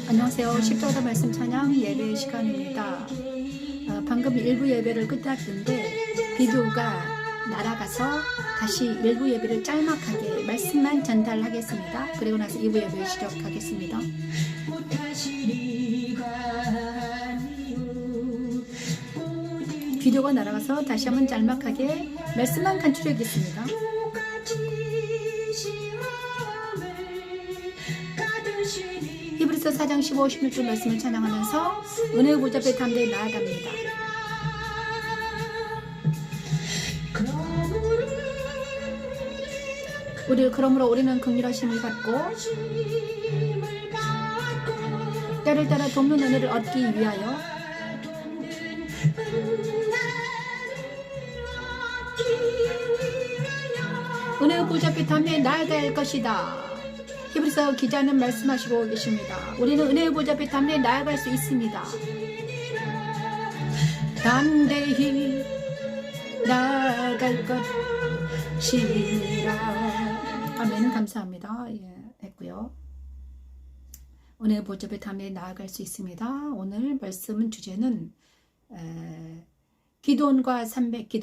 안녕하세요. 십자가 말씀 찬양 예배 시간입니다. 방금 일부 예배를 끝났는데 비디오가 날아가서 다시 일부 예배를 짤막하게 말씀만 전달하겠습니다. 그리고 나서 2부 예배 시작하겠습니다. 비디오가 날아가서 다시 한번 짤막하게 말씀만 간추려겠습니다. 히브리서 4장 15, 16절 말씀을 찬양하면서 은혜의 보좌 앞에 담대히 나아갑니다. 그러므로 우리는 긍휼하심을 받고 때를 따라 돕는 은혜를 얻기 위하여 은혜의 보좌 앞에 담대히 나아가야 할 것이다. 히브리서 기자는 말씀하시고 계십니다. 우리는 은혜의 보좌 앞에 담대히 나아갈 수 있습니다. 담대히 나아갈 것이라. 아멘. 감사합니다. 했고요. 은혜의 보좌 앞에 담대히 나아갈 수 있습니다. 오늘 말씀 주제는 기도원의 300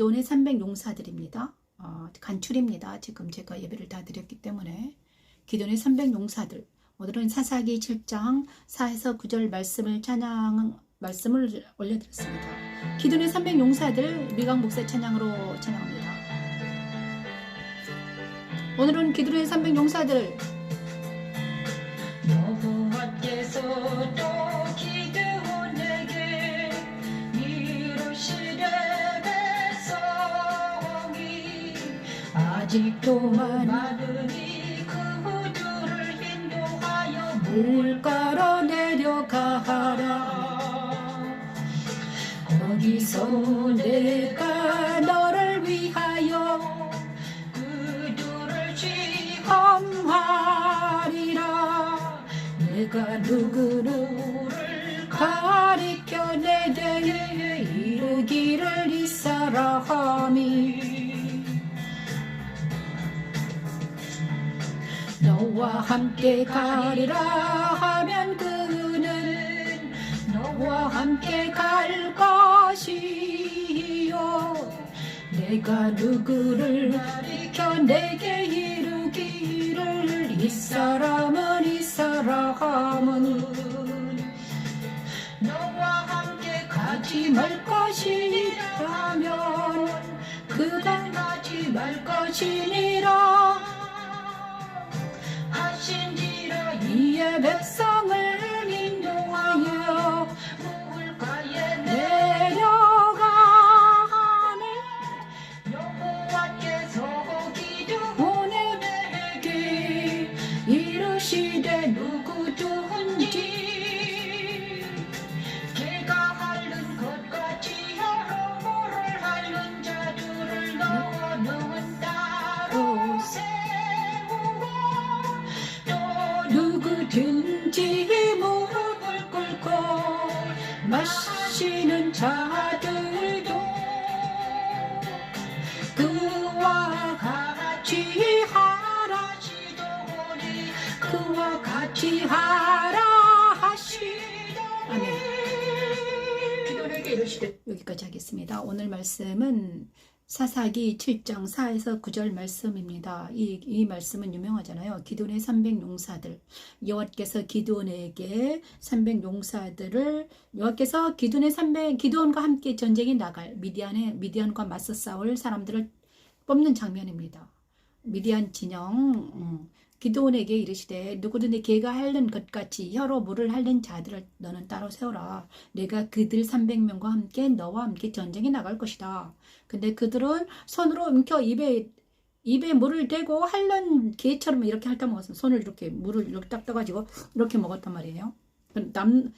용사들입니다. 간출입니다. 지금 제가 예배를 다 드렸기 때문에 기도원의 300 용사들, 오늘은 사사기 7장 4에서 9절 말씀을 올려드렸습니다. 기도원의 300 용사들 미강 목사 찬양으로 찬양합니다. 오늘은 기도원의 300 용사들 여호와께서도 기드온에게 이루시되 백성이 아직도 많으니 물가로 내려가라. 거기서 내가 너를 위하여 그들을 취함하리라. 내가 누구를 가리켜 내게 이르기를 이사라 함이 너와 함께 가리라 하면 그는 너와 함께 갈 것이요. 내가 누구를 가리켜 내게 이르기를 이 사람은 너와 함께 가지 말 것이라면 그가 가지 말 것이니라 하신지라. 이에 백성을 인도하여 물가에 내려가매 여호와께서 기드온에게 이르시되 누구든지 걔가 핥는 것 같이 여러 모를 핥는 자들을 너는 따로 세우고 누구든지 무릎을 꿇고 마시는 자들도 그와 같이 하라시더니 그와 같이 하라 하시더니. 아멘. 기도에게 이르시되. 여기까지 하겠습니다. 오늘 말씀은 사사기 7장 4에서 9절 말씀입니다. 이 말씀은 유명하잖아요. 기드온의 300 용사들. 여호와께서 기드온에게 300 용사들을 여호와께서 기드온과 함께 전쟁에 나갈 미디안과 맞서 싸울 사람들을 뽑는 장면입니다. 미디안 진영 기드온에게 이르시되 누구든지 개가 핥는 것 같이 혀로 물을 핥는 자들을 너는 따로 세워라. 내가 그들 300명과 함께 너와 함께 전쟁에 나갈 것이다. 근데 그들은 손으로 움켜 입에 물을 대고 핥는 개처럼 이렇게 핥아 먹었어요. 손을 이렇게 물을 이렇게 딱 떠가지고 이렇게 먹었단 말이에요. 다른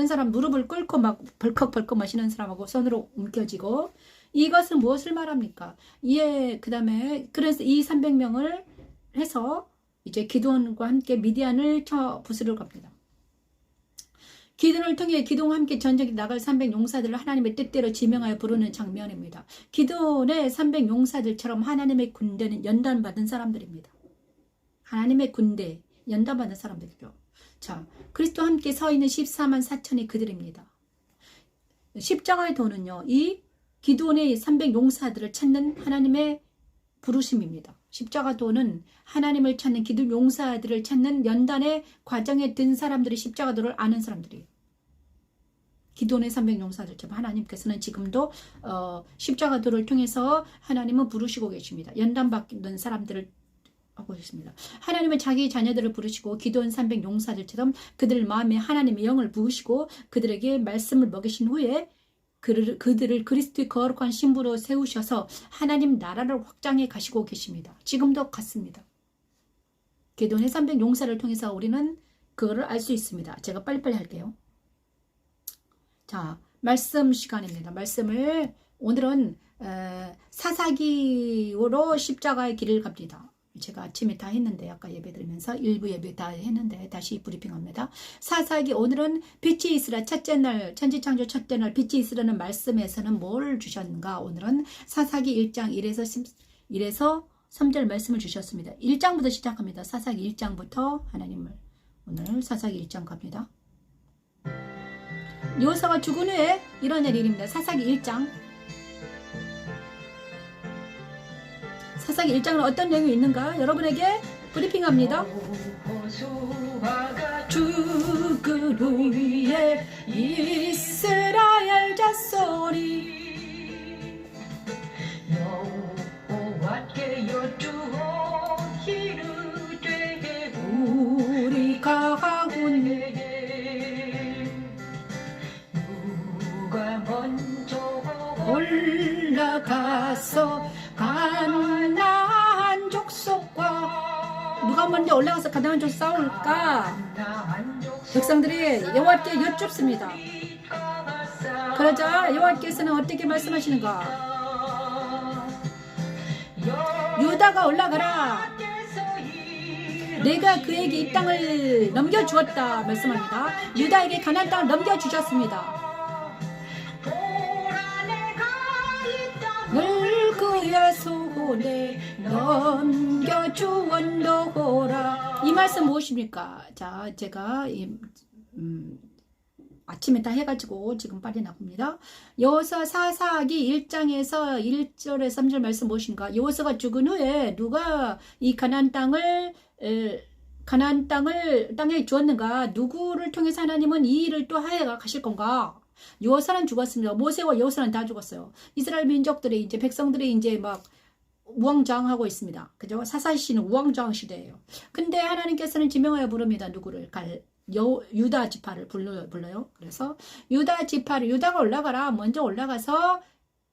사람 무릎을 꿇고 막 벌컥벌컥 마시는 사람하고 손으로 움켜쥐고. 이것은 무엇을 말합니까? 그 다음에 그래서 이 300명을 해서 이제 기드온과 함께 미디안을 쳐 부수러 갑니다. 기드온을 통해 기드온과 함께 전쟁에 나갈 300 용사들을 하나님의 뜻대로 지명하여 부르는 장면입니다. 기드온의 300 용사들처럼 하나님의 군대는 연단받은 사람들입니다. 하나님의 군대, 연단받은 사람들이죠. 자, 그리스도와 함께 서 있는 14만 4천이 그들입니다. 십자가의 도는요, 이 기드온의 300 용사들을 찾는 하나님의 부르심입니다. 십자가 도는 하나님을 찾는 기드온 용사들을 찾는 연단의 과정에 든 사람들이 십자가 도를 아는 사람들이에요. 기드온의 300 용사들처럼 하나님께서는 지금도 십자가 도를 통해서 하나님은 부르시고 계십니다. 연단받는 사람들을 하고 있습니다. 하나님은 자기 자녀들을 부르시고 기드온 300 용사들처럼 그들 마음에 하나님의 영을 부으시고 그들에게 말씀을 먹이신 후에 그들을 그리스도의 거룩한 신부로 세우셔서 하나님 나라를 확장해 가시고 계십니다. 지금도 같습니다. 기드온의 300 용사를 통해서 우리는 그거를 알 수 있습니다. 제가 빨리빨리 할게요. 자, 말씀 시간입니다. 말씀을 오늘은 사사기로 십자가의 길을 갑니다. 제가 아침에 다 했는데 아까 예배 드리면서 일부 예배 다 했는데 다시 브리핑합니다. 사사기 오늘은 빛이 있으라 첫째 날 천지창조 첫째 날 빛이 있으라는 말씀에서는 뭘 주셨는가? 오늘은 사사기 1장 1에서 3절 말씀을 주셨습니다. 1장부터 시작합니다. 사사기 1장부터 하나님을 오늘 사사기 1장 갑니다. 여호사가 죽은 후에 일어날 일입니다. 사사기 1장. 사사기 1장은 어떤 내용이 있는가? 여러분에게 브리핑합니다. 죽은 후에 이스라엘 자손이 여호와께 여쭈어 이르되 우리 가군 누가 먼저 올라가서 가나안 족속과 누가 먼저 올라가서 가나안 족속 싸울까? 백성들이 여호와께 여쭙습니다. 그러자 여호와께서는 어떻게 말씀하시는가? 유다가 올라가라. 내가 그에게 이 땅을 넘겨주었다 말씀합니다. 유다에게 가나안 땅을 넘겨주셨습니다. 그의 손에 넘겨주었노라. 이 말씀 무엇입니까? 자, 제가 아침에 다 해가지고 지금 빨리 나갑니다. 여호수아 사사기 1장에서 1절에 3절 말씀 무엇인가? 여호수아가 죽은 후에 누가 이 가나안 땅을 땅에 주었는가? 누구를 통해서 하나님은 이 일을 또 하여 가실 건가? 여호수아는 죽었습니다. 모세와 여호수아는 다 죽었어요. 이스라엘 민족들이 이제 백성들이 이제 막 우왕좌왕하고 있습니다. 그죠? 사사시는 우왕좌왕 시대예요. 근데 하나님께서는 지명하여 부릅니다. 누구를? 유다 지파를 불러요. 그래서 유다 지파를 유다가 올라가라. 먼저 올라가서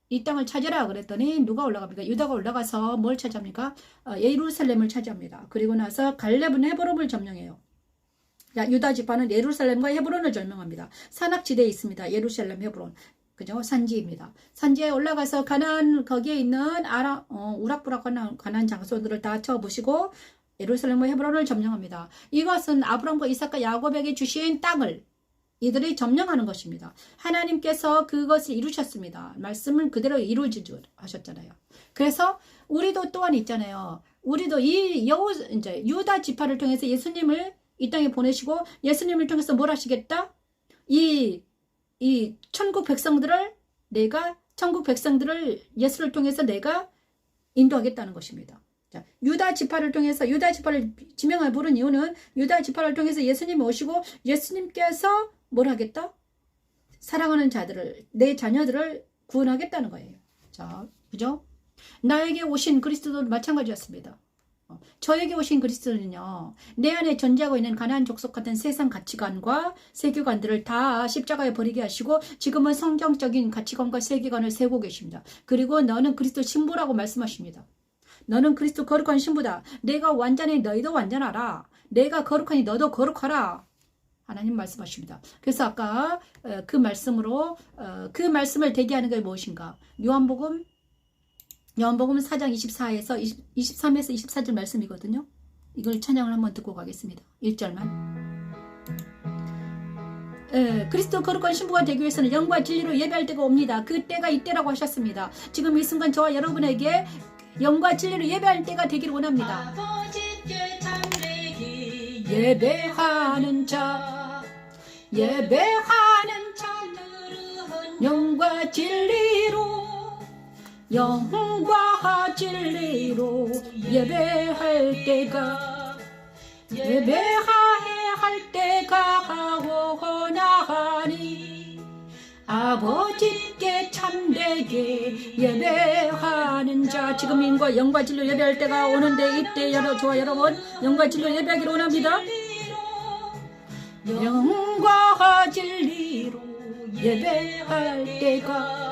이 땅을 찾아라 그랬더니 누가 올라갑니까? 유다가 올라가서 뭘 차지합니까? 예루살렘을 차지합니다. 그리고 나서 갈렙은 헤브론을 점령해요. 자, 유다 지파는 예루살렘과 헤브론을 점령합니다. 산악지대에 있습니다. 예루살렘, 헤브론. 그죠? 산지입니다. 산지에 올라가서 가나안 거기에 있는 우락부락한 가나안 장소들을 다 쳐부시고 예루살렘과 헤브론을 점령합니다. 이것은 아브람과 이삭과 야곱에게 주신 땅을 이들이 점령하는 것입니다. 하나님께서 그것을 이루셨습니다. 말씀을 그대로 이루지 하셨잖아요. 그래서 우리도 또한 있잖아요. 우리도 이제 유다 지파를 통해서 예수님을 이 땅에 보내시고 예수님을 통해서 뭘 하시겠다? 이 천국 백성들을 예수를 통해서 내가 인도하겠다는 것입니다. 자, 유다 지파를 통해서 유다 지파를 지명을 부른 이유는 유다 지파를 통해서 예수님이 오시고 예수님께서 뭘 하겠다? 사랑하는 자들을 내 자녀들을 구원하겠다는 거예요. 자, 그죠? 나에게 오신 그리스도도 마찬가지였습니다. 저에게 오신 그리스도는요, 내 안에 존재하고 있는 가나안 족속 같은 세상 가치관과 세계관들을 다 십자가에 버리게 하시고 지금은 성경적인 가치관과 세계관을 세우고 계십니다. 그리고 너는 그리스도 신부라고 말씀하십니다. 너는 그리스도 거룩한 신부다. 내가 완전히 너희도 완전하라. 내가 거룩하니 너도 거룩하라. 하나님 말씀하십니다. 그래서 아까 그 말씀으로 그 말씀을 대기하는 게 무엇인가? 요한복음 4장 24에서 23에서 24절 말씀이거든요. 이걸 찬양을 한번 듣고 가겠습니다. 1절만. 그리스도 거룩한 신부가 되기 위해서는 영과 진리로 예배할 때가 옵니다. 그 때가 이때라고 하셨습니다. 지금 이 순간 저와 여러분에게 영과 진리로 예배할 때가 되기를 원합니다. 예배하는 자 예배하는 자 영과 진리로 영과 진리로 예배할 때가 할 때가 오나니 아버지께 참되게 예배하는 자 지금인과 영과 진리로 예배할 때가 오는데 이때 저와 여러분 영과 진리로 예배하기를 원합니다. 영과 진리로 예배할 때가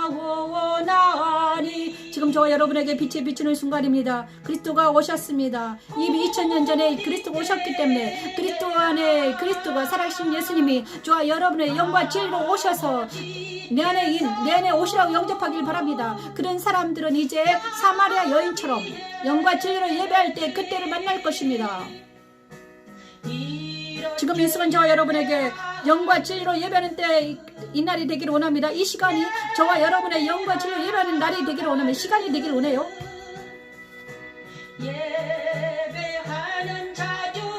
오나니 지금 저와 여러분에게 빛이 비추는 순간입니다. 그리스도가 오셨습니다. 이미 2000년 전에 그리스도가 오셨기 때문에 그리스도 안에 그리스도가 살아계신 예수님이 저와 여러분의 영과 진리로 오셔서 내 안에 오시라고 영접하길 바랍니다. 그런 사람들은 이제 사마리아 여인처럼 영과 진리로 예배할 때 그때를 만날 것입니다. 지금 이 순간 저와 여러분에게 영과 진리로 예배하는 때 이 날이 되기를 원합니다. 이 시간이 저와 여러분의 영과 진리로 예배하는 날이 되기를 원합니다. 시간이 되기를 원해요. 예배하는 자주를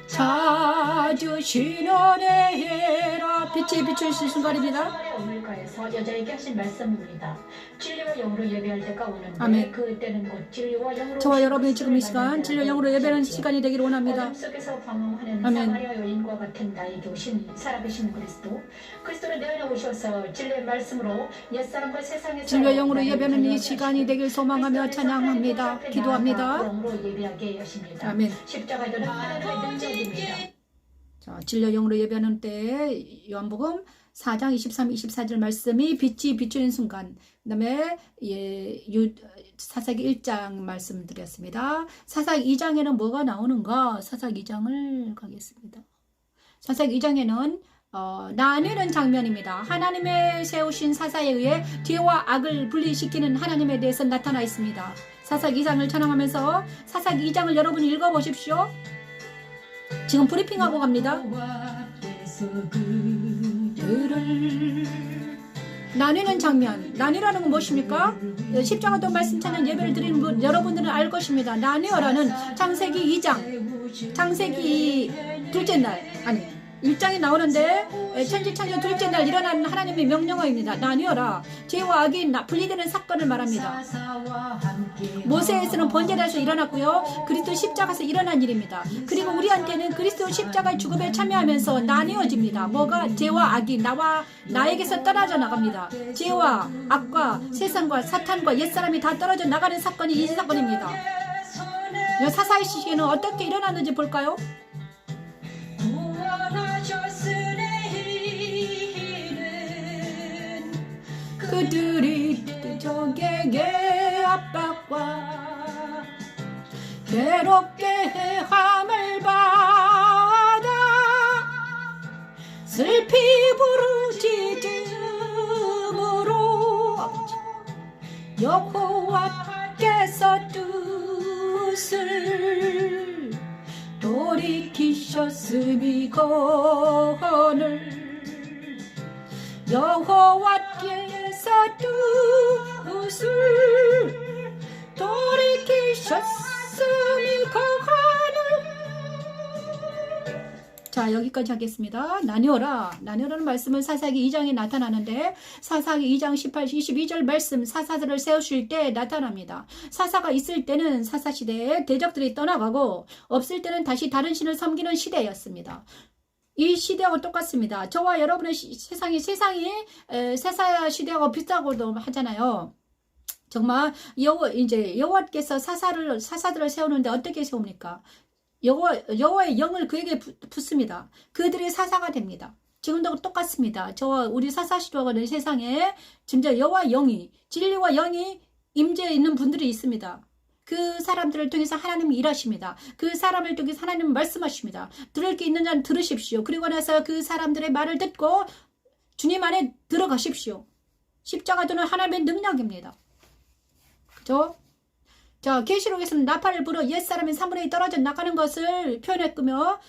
찾으시는 은혜라 빛이 비추실 순간입니다. 오늘가에서 여자에게 하신 말씀입니다. 진리와 영으로 예배할 때가 오는데 아멘. 그때는 곧 진리와 영으로 저와 여러분이 지금 이 시간 진리와 영으로 예배하는 시간이 되기를 원합니다. 어둠 속에서 방황하는 아멘. 사마리아 여인과 같은 나에게 오신 살아계신 그리스도는 내 안에 오셔서 진리의 말씀으로 옛사람과 세상에서 진리와 영으로 예배하는 이 시간이 되길 소망하며 찬양합니다. 기도합니다. 영으로 예배하게 하십니다. 아멘. 십자가들은 하나님의 능력입니다. 자, 진리와 영으로 예배하는 때 요한복음 4장 23, 24절 말씀이 빛이 비추는 순간 그 다음에 사사기 1장 말씀드렸습니다. 사사기 2장에는 뭐가 나오는가? 사사기 2장을 가겠습니다. 사사기 2장에는 나뉘는 장면입니다. 하나님의 세우신 사사에 의해 죄와 악을 분리시키는 하나님에 대해서 나타나 있습니다. 사사기 2장을 찬양하면서 사사기 2장을 여러분 읽어보십시오. 지금 브리핑하고 갑니다. 나뉘는 장면. 나뉘라는 건 무엇입니까? 십자가도 말씀 찾는 예배를 드리는 분 여러분들은 알 것입니다. 나뉘어라는 창세기 2장 창세기 둘째 날 1장이 나오는데 천지창조 둘째 날 일어나는 하나님의 명령어입니다. 나뉘어라. 죄와 악이 분리되는 사건을 말합니다. 모세에서는 번제에서 일어났고요. 그리스도 십자가에서 일어난 일입니다. 그리고 우리한테는 그리스도 십자가의 죽음에 참여하면서 나뉘어집니다. 뭐가? 죄와 악이 나에게서 떨어져 나갑니다. 죄와 악과 세상과 사탄과 옛사람이 다 떨어져 나가는 사건이 이 사건입니다. 사사의 시기에는 어떻게 일어났는지 볼까요? 그들이 적에게 압박과 괴롭게 해함을 받아 슬피 부르짖음으로 여호와께서 뜻을 돌이키셨음이거늘 여호와께서 뜻을 돌이키셨음이거늘. 자, 여기까지 하겠습니다. 나뉘어라는 말씀은 사사기 2장에 나타나는데 사사기 2장 18, 22절 말씀 사사들을 세우실 때 나타납니다. 사사가 있을 때는 사사시대에 대적들이 떠나가고 없을 때는 다시 다른 신을 섬기는 시대였습니다. 이 시대하고 똑같습니다. 저와 여러분의 세상이 사사 시대하고 비슷하고도 하잖아요. 정말 여호와께서 사사들을 세우는데 어떻게 세웁니까? 여호와의 영을 그에게 붓습니다. 그들이 사사가 됩니다. 지금도 똑같습니다. 저와 우리 사사시대하고는 세상에 진짜 여호와 영이 진리와 영이 임재해 있는 분들이 있습니다. 그 사람들을 통해서 하나님이 일하십니다. 그 사람을 통해서 하나님은 말씀하십니다. 들을 게 있는 자는 들으십시오. 그리고 나서 그 사람들의 말을 듣고 주님 안에 들어가십시오. 십자가도는 하나님의 능력입니다. 그죠? 자, 계시록에서는 나팔을 불어 옛사람이 3분의 2 떨어져 나가는 것을 표현했으며,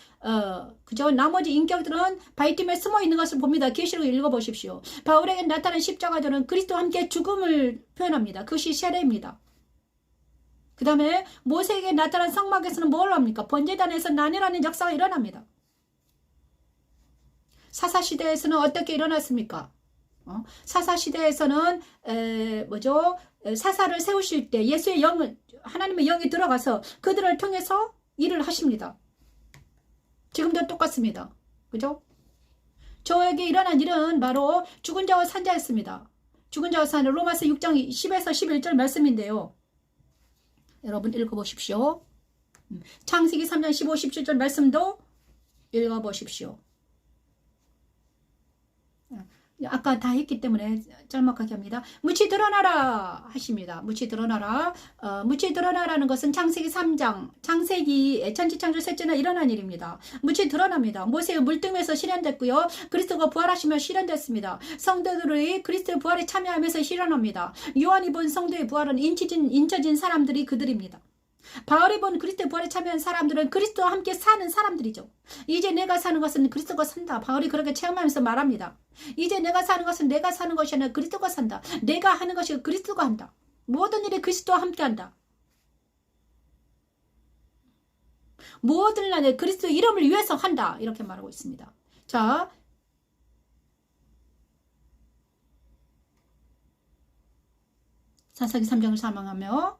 그죠? 나머지 인격들은 바위틈에 숨어 있는 것을 봅니다. 계시록을 읽어보십시오. 바울에게 나타난 십자가들은 그리스도와 함께 죽음을 표현합니다. 그것이 세례입니다. 그 다음에 모세에게 나타난 성막에서는 뭘 합니까? 번제단에서 난이라는 역사가 일어납니다. 사사시대에서는 어떻게 일어났습니까? 사사시대에서는 사사를 세우실 때 예수의 영을, 하나님의 영이 들어가서 그들을 통해서 일을 하십니다. 지금도 똑같습니다. 그죠? 저에게 일어난 일은 바로 죽은 자와 산 자였습니다. 죽은 자와 산, 로마서 6장 10에서 11절 말씀인데요. 여러분 읽어보십시오. 창세기 3장 15, 17절 말씀도 읽어보십시오. 아까 다 했기 때문에 짤막하게 합니다. 묻히 드러나라 하십니다. 묻히 드러나라. 묻히 드러나라는 것은 창세기 3장, 창세기 천지창조 셋째 날 일어난 일입니다. 묻히 드러납니다. 모세의 물등에서 실현됐고요. 그리스도가 부활하시며 실현됐습니다. 성도들이 그리스도의 부활에 참여하면서 실현합니다. 요한이 본 성도의 부활은 인쳐진 사람들이 그들입니다. 바울이 본 그리스도의 부활에 참여한 사람들은 그리스도와 함께 사는 사람들이죠. 이제 내가 사는 것은 그리스도가 산다. 바울이 그렇게 체험하면서 말합니다. 이제 내가 사는 것은 내가 사는 것이 아니라 그리스도가 산다. 내가 하는 것이 그리스도가 한다. 모든 일이 그리스도와 함께 한다. 모든 날 그리스도의 이름을 위해서 한다. 이렇게 말하고 있습니다. 자, 사사기 3장을 사망하며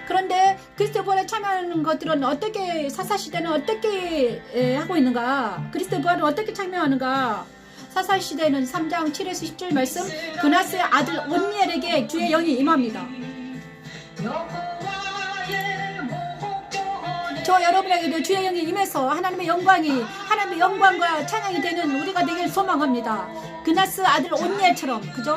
그런데 그리스도 부활에 참여하는 것들은 어떻게, 사사시대는 어떻게 하고 있는가? 그리스도 부활은 어떻게 참여하는가? 사사시대는 3장 7에서 10절 말씀, 그나스의 아들 온니엘에게 주의 영이 임합니다. 저 여러분에게도 주의 영이 임해서 하나님의 영광과 찬양이 되는 우리가 되길 소망합니다. 그나스 아들 온니엘처럼, 그죠?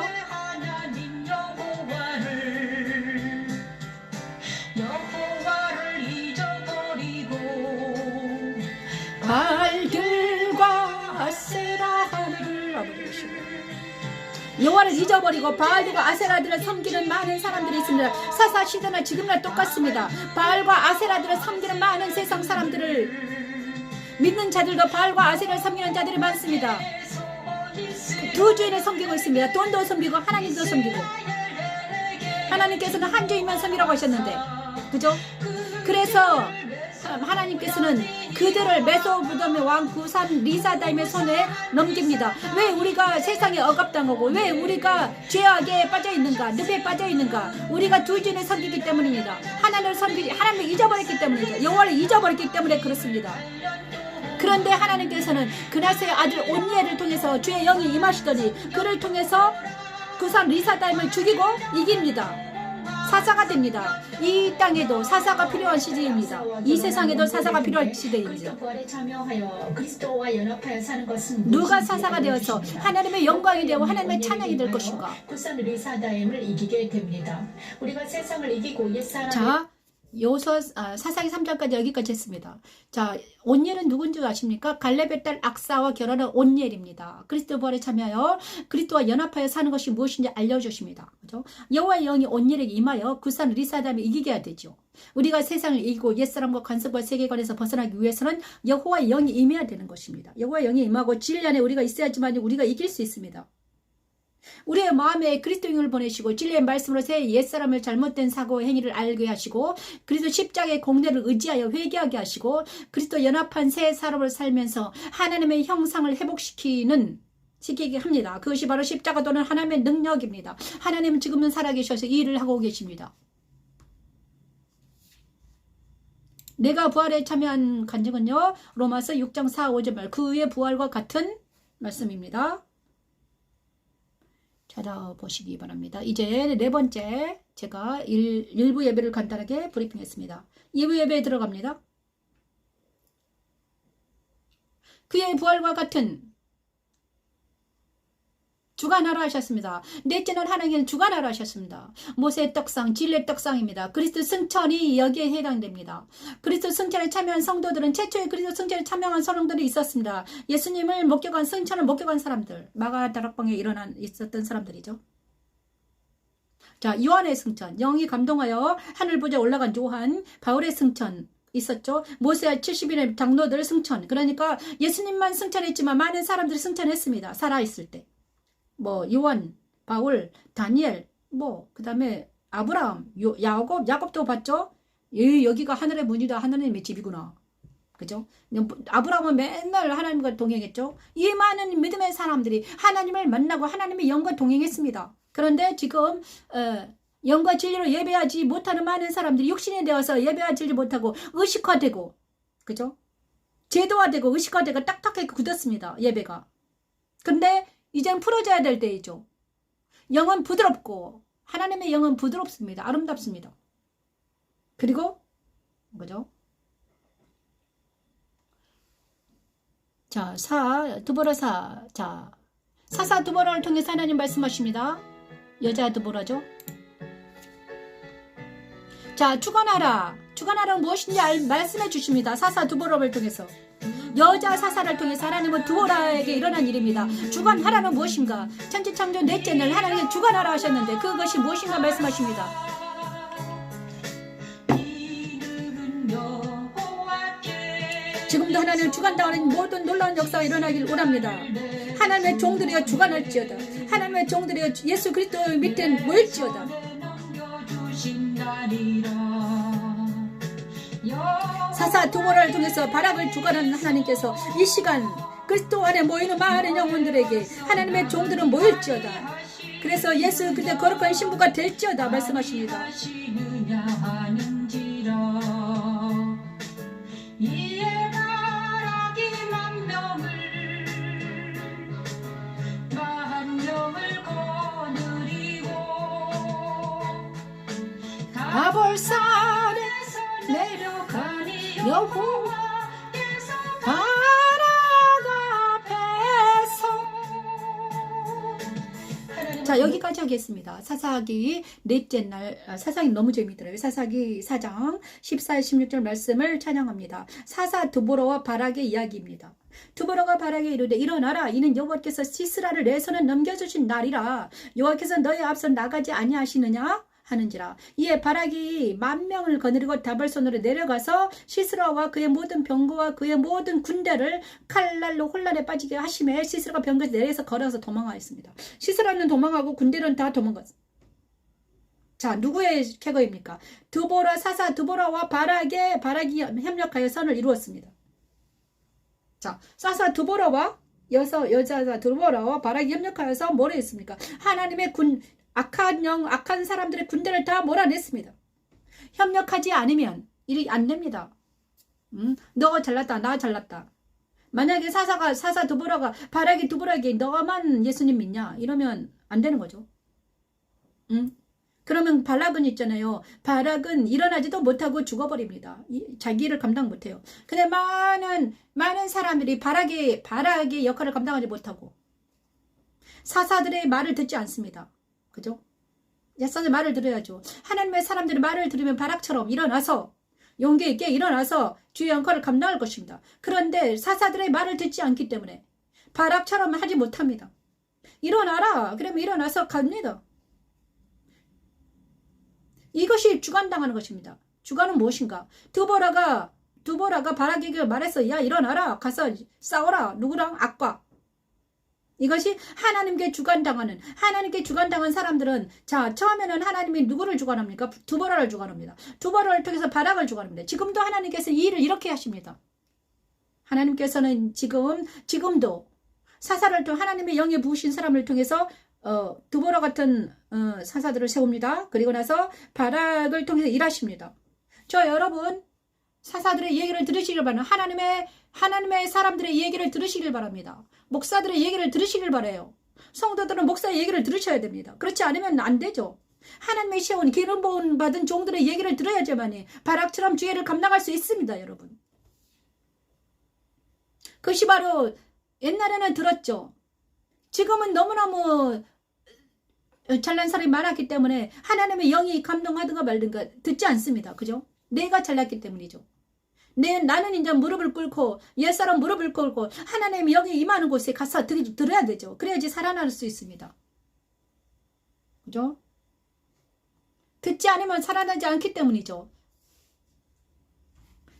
바알들과 아세라를 여호와를 잊어버리고 바알들과 아세라들을 섬기는 많은 사람들이 있습니다. 사사시대나 지금이나 똑같습니다. 바알과 아세라들을 섬기는 많은 세상 사람들을, 믿는 자들도 바알과 아세라를 섬기는 자들이 많습니다. 두 주인을 섬기고 있습니다. 돈도 섬기고 하나님도 섬기고. 하나님께서는 한 주인만 섬기라고 하셨는데, 그죠? 그래서 하나님께서는 그들을 메소포타미아 왕 구산 리사다임의 손에 넘깁니다. 왜 우리가 세상에 억압당하고 왜 우리가 죄악에 빠져있는가, 늪에 빠져있는가? 우리가 두 주인을 섬기기 때문입니다. 하나님을 잊어버렸기 때문이죠. 여호와를 잊어버렸기 때문에 그렇습니다. 그런데 하나님께서는 그나스의 아들 온니엘을 통해서 주의 영이 임하시더니 그를 통해서 구산 리사다임을 죽이고 이깁니다. 사사가 됩니다. 이 땅에도 사사가 필요한 시대입니다. 이 세상에도 사사가 필요한 시대입니다. 누가 사사가 되어서 하나님의 영광이 되고 하나님의 찬양이 될 것인가? 구산 리사다임을 이기게 됩니다. 우리가 세상을 이기고 옛사람의 자, 사사기 3장까지 여기까지 했습니다. 자, 온니엘은 누군지 아십니까? 갈렙의 딸 악사와 결혼한 온니엘입니다. 그리스도 부활에 참여하여 그리스도와 연합하여 사는 것이 무엇인지 알려주십니다. 그죠? 여호와의 영이 온니엘에게 임하여 구산 리사다임을 이기게 해야 되죠. 우리가 세상을 이기고 옛사람과 관습과 세계관에서 벗어나기 위해서는 여호와의 영이 임해야 되는 것입니다. 여호와의 영이 임하고 진리 안에 우리가 있어야지만 우리가 이길 수 있습니다. 우리의 마음에 그리스도 영을 보내시고 진리의 말씀으로 새 옛사람을 잘못된 사고 행위를 알게 하시고 그리스도 십자가의 공로를 의지하여 회개하게 하시고 그리스도 연합한 새 사람을 살면서 하나님의 형상을 시키게 합니다. 그것이 바로 십자가 또는 하나님의 능력입니다. 하나님은 지금은 살아계셔서 이 일을 하고 계십니다. 내가 부활에 참여한 간증은요, 로마서 6장 4, 5절 말 그의 부활과 같은 말씀입니다. 찾아보시기 바랍니다. 이제 네 번째, 제가 일부 예배를 간단하게 브리핑했습니다. 2부 예배에 들어갑니다. 그의 부활과 같은 주관하라 하셨습니다. 넷째는 하나님께서 주관하라 하셨습니다. 모세의 떡상, 진리의 떡상입니다. 그리스도 승천이 여기에 해당됩니다. 그리스도 승천에 참여한 성도들은 최초의 그리스도 승천에 참여한 성도들이 있었습니다. 예수님을 목격한, 승천을 목격한 사람들, 마가 다락방에 있었던 사람들이죠. 자, 요한의 승천, 영이 감동하여 하늘 보좌 올라간 요한, 바울의 승천 있었죠. 모세 70인의 장로들 승천. 그러니까 예수님만 승천했지만 많은 사람들이 승천했습니다. 살아있을 때. 뭐 요한, 바울, 다니엘, 뭐 그다음에 아브라함, 야곱도 봤죠. 여기가 하늘의 문이다. 하나님의 집이구나. 그죠? 아브라함은 맨날 하나님과 동행했죠. 이 많은 믿음의 사람들이 하나님을 만나고 하나님의 영과 동행했습니다. 그런데 지금 영과 진리로 예배하지 못하는 많은 사람들이 육신이 되어서 예배하지 못하고 의식화되고, 그죠? 제도화되고 의식화되고 딱딱하게 굳었습니다. 예배가. 근데 이제는 풀어져야 될 때이죠. 영은 부드럽고 하나님의 영은 부드럽습니다. 아름답습니다. 그리고 그죠? 자, 두보라사. 자, 사사 두보라를 통해서 하나님 말씀하십니다. 여자 두보라죠. 자, 주관하라. 주관하라는 무엇인지 말씀해 주십니다. 사사 두보라를 통해서. 여자 사사를 통해서 하나님은 두보라에게 일어난 일입니다. 주관하라는 무엇인가? 천지창조 넷째 날 하나님은 주관하라 하셨는데 그것이 무엇인가 말씀하십니다. 지금도 하나님을 주관당하는 모든 놀라운 역사가 일어나길 원합니다. 하나님의 종들이여 주관할지어다. 하나님의 종들이여 예수 그리스도 밑에 모일지어다. 사사 두보라를 통해서 바락을 주관하는 하나님께서 이 시간 그리스도 안에 모이는 많은 영혼들에게 하나님의 종들은 모일지어다. 그래서 예수 그리스도의 거룩한 신부가 될지어다 말씀하십니다. 가볼산에서 내려가니 여호와께서 바락 앞에서. 자, 여기까지 하겠습니다. 사사기 넷째 날, 사사기 너무 재미있더라고요. 사사기 4장 14, 16절 말씀을 찬양합니다. 사사 두보라와 바락의 이야기입니다. 두보라가 바락에 이르되 일어나라. 이는 여호와께서 시스라를 내 손에 넘겨주신 날이라. 여호와께서 너희 앞서 나가지 아니하시느냐 하는지라. 이에 바락이 10,000명을 거느리고 다발손으로 내려가서 시스라와 그의 모든 병거와 그의 모든 군대를 칼날로 혼란에 빠지게 하심에 시스라가 병거에서 내려서 걸어서 도망하였습니다. 시스라는 도망하고 군대는 다 도망갔습니다. 자, 누구의 캐거입니까? 사사 두보라와 바락이 협력하여 선을 이루었습니다. 자, 사사 두보라와 여자 두보라와 바락이 협력하여서 뭘 했습니까? 하나님의 악한 사람들의 군대를 다 몰아냈습니다. 협력하지 않으면 일이 안 됩니다. 너가 잘났다, 나 잘났다. 만약에 사사 두보라가 바락이 두보라에게 너만 예수님 믿냐? 이러면 안 되는 거죠. 그러면 바락은 있잖아요. 바락은 일어나지도 못하고 죽어버립니다. 자기를 감당 못해요. 근데 많은 사람들이 바락의 역할을 감당하지 못하고 사사들의 말을 듣지 않습니다. 그죠? 예수님의 말을 들어야죠. 하나님의 사람들의 말을 들으면 바락처럼 일어나서 용기 있게 일어나서 주의 역할을 감당할 것입니다. 그런데 사사들의 말을 듣지 않기 때문에 바락처럼 하지 못합니다. 일어나라. 그러면 일어나서 갑니다. 이것이 주관당하는 것입니다. 주관은 무엇인가? 두보라가 바락에게 말했어. 야, 일어나라. 가서 싸워라. 누구랑? 악과. 이것이 하나님께 주관당한 사람들은, 자, 처음에는 하나님이 누구를 주관합니까? 두보라를 주관합니다. 두보라를 통해서 바락을 주관합니다. 지금도 하나님께서 이 일을 이렇게 하십니다. 하나님께서는 지금도 사사를 통해 하나님의 영에 부으신 사람을 통해서 두보라 같은 사사들을 세웁니다. 그리고 나서 바락을 통해서 일하십니다. 저 여러분, 사사들의 얘기를 들으시길 바랍니다. 하나님의 사람들의 얘기를 들으시길 바랍니다. 목사들의 얘기를 들으시길 바라요. 성도들은 목사의 얘기를 들으셔야 됩니다. 그렇지 않으면 안 되죠. 하나님의 시온 기름 부음 받은 종들의 얘기를 들어야지만이 바락처럼 주의를 감당할 수 있습니다, 여러분. 그것이 바로 옛날에는 들었죠. 지금은 너무너무 잘난 사람이 많았기 때문에 하나님의 영이 감동하든가 말든가 듣지 않습니다. 그죠? 내가 잘났기 때문이죠. 나는 이제 무릎을 꿇고 옛사람 무릎을 꿇고 하나님의 영이 임하는 곳에 가서 들어야 되죠. 그래야지 살아날 수 있습니다. 그죠? 듣지 않으면 살아나지 않기 때문이죠.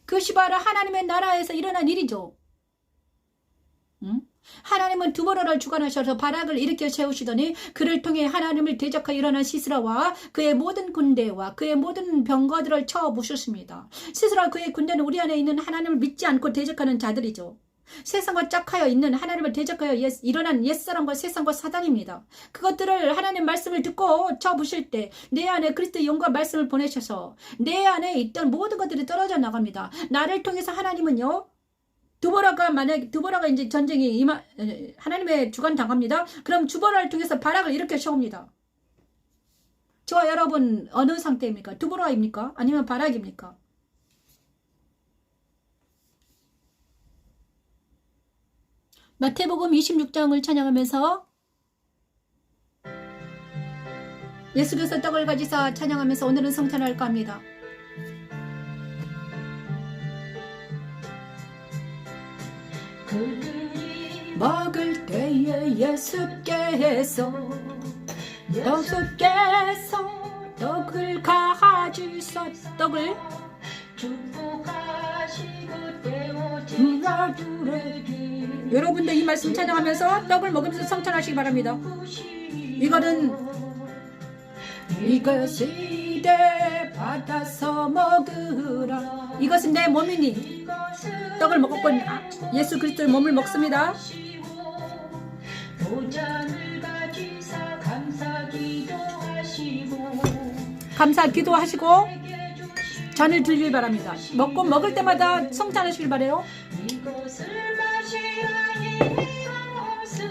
그것이 바로 하나님의 나라에서 일어난 일이죠. 응? 하나님은 두보라를 주관하셔서 바락을 일으켜 세우시더니 그를 통해 하나님을 대적하여 일어난 시스라와 그의 모든 군대와 그의 모든 병거들을 쳐부셨습니다. 시스라와 그의 군대는 우리 안에 있는 하나님을 믿지 않고 대적하는 자들이죠. 세상과 짝하여 있는 하나님을 대적하여 일어난 옛사람과 세상과 사단입니다. 그것들을 하나님 말씀을 듣고 쳐부실 때 내 안에 그리스도의 영과 말씀을 보내셔서 내 안에 있던 모든 것들이 떨어져 나갑니다. 나를 통해서 하나님은요, 두보라가 이제 전쟁이 하나님의 주관 당합니다. 그럼 두보라를 통해서 바락을 일으켜 세웁니다. 저와 여러분 어느 상태입니까? 두보라입니까? 아니면 바락입니까? 마태복음 26장을 찬양하면서 예수께서 떡을 가지사 찬양하면서 오늘은 성찬할까 합니다. 먹을 때에 예수께서 떡을 가지사 떡을 여러분들 이 말씀 찬양하면서 떡을 먹으면서 성찬하시기 바랍니다. 이것이 내 받아서 먹으라. 이것은 내 몸이니 떡을 먹고 예수 그리스도의 몸을 먹습니다. 감사 기도하시고 잔을 들길 바랍니다. 먹을 때마다 성찬하시길 바래요.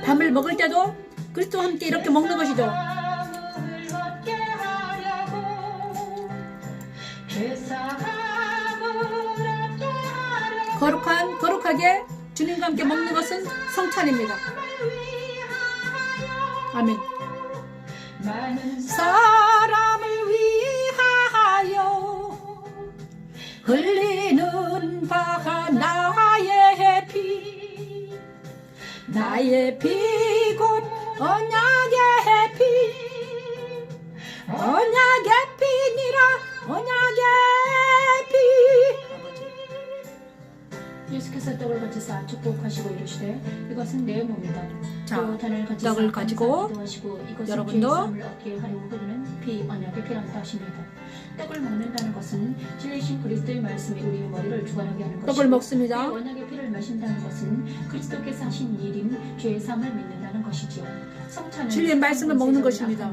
밥을 먹을 때도 그리스도와 함께 이렇게 먹는 것이죠. 거룩하게 주님과 함께 먹는 것은 성찬입니다. 아멘. 사람을 위하여 흘리는 바가 나의 피 곧 언약의 피니라. 언약의 피. 예수께서 떡을 가지사 축복하시고 이르시되 이것은 내 몸이다. 자, 떡을 가지고 여러분도 얻게 하려고 흐르는 피 언약의 피란다 하십니다. 떡을 먹는다는 것은 진리신 그리스도의 말씀이 우리의 머리를 주관하게 하는 것이고, 떡을 먹습니다. 언약의 피를 마신다는 것은 그리스도께서 하신 일인 죄의 삶을 믿는다는 것이지요. 성찬은 진리의 말씀을 먹는 것입니다.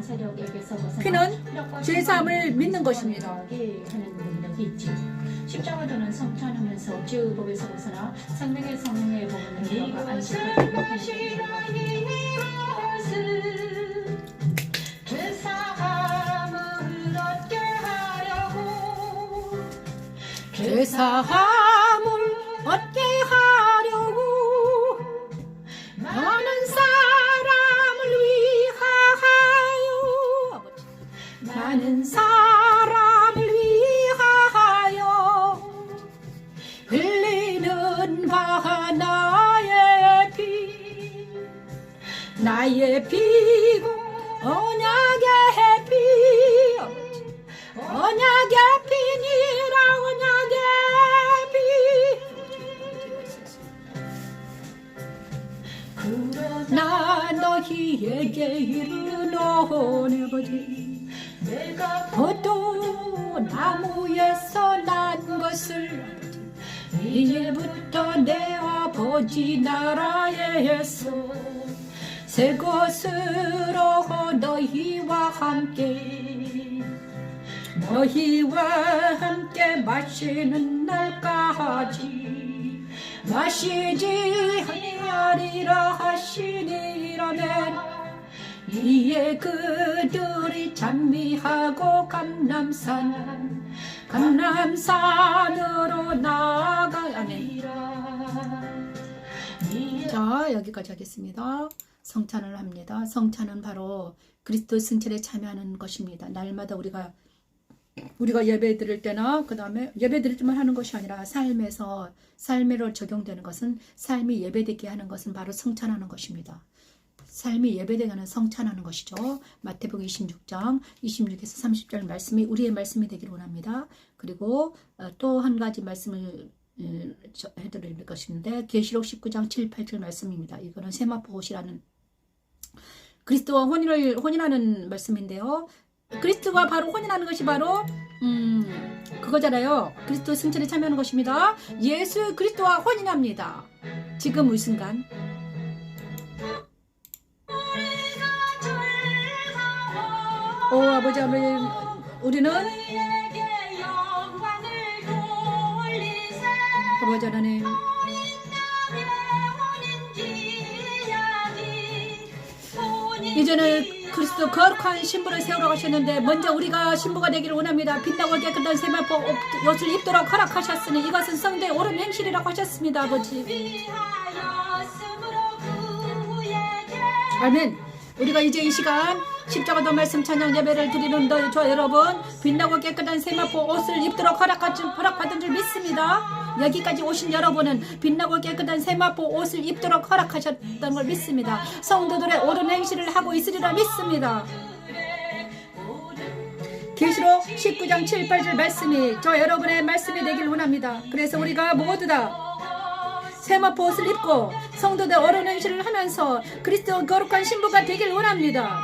피는 죄의 삶을 믿는 것입니다. 하는 능력이 있지요. 십자가도는 성찬하면서 죄의 법에서 벗어나 생명의 성령의 복음을 들어가 안식을 죄사함을 얻게 하려고 많은 사람을 위하여 많은 사람을 위하여 흘리는 바 나의 피고 언약의 피 언약의 피니라 언약의 피 나 너희에게 이르노니 아버지 내가 포도나무에서 난 것을 이제부터 내 아버지 나라에서 새 것으로 너희와 함께 마시는 날까지 마시지 아니하리라 하시니라면 이에 그들이 찬미하고 감람산으로 나아가니라. 자, 여기까지 하겠습니다. 성찬을 합니다. 성찬은 바로 그리스도 승천에 참여하는 것입니다. 날마다 우리가 예배 드릴 때나 그 다음에 예배 드릴 때만 하는 것이 아니라 삶으로 적용되는 것은 삶이 예배되게 하는 것은 바로 성찬하는 것입니다. 삶이 예배되는 성찬하는 것이죠. 마태복음 26장 26에서 30절 말씀이 우리의 말씀이 되기를 원합니다. 그리고 또 한 가지 말씀을 해드릴 것인데 계시록 19장 7, 8절 말씀입니다. 이거는 세마포 옷이라는 그리스도와 혼인하는 말씀인데요. 그리스도가 바로 혼인하는 것이 바로 그거잖아요. 그리스도 승천에 참여하는 것입니다. 예수 그리스도와 혼인합니다. 지금 이 순간 오 아버지 우리는 아버지 하나님 이제는 그리스도 거룩한 신부를 세우러 가셨는데 먼저 우리가 신부가 되기를 원합니다. 빛나고 깨끗한 세마포 옷을 입도록 허락하셨으니 이것은 성도의 옳은 행실이라고 하셨습니다. 아버지 아멘. 우리가 이제 이 시간 십자가도 말씀 찬양 예배를 드리는 저 여러분 빛나고 깨끗한 세마포 옷을 입도록 허락받은 줄 믿습니다. 여기까지 오신 여러분은 빛나고 깨끗한 세마포 옷을 입도록 허락하셨던 걸 믿습니다. 성도들의 옳은 행실을 하고 있으리라 믿습니다. 계시록 19장 7, 8절 말씀이 저 여러분의 말씀이 되길 원합니다. 그래서 우리가 모두 다 세마포 옷을 입고 성도들 옳은 행실을 하면서 그리스도 거룩한 신부가 되길 원합니다.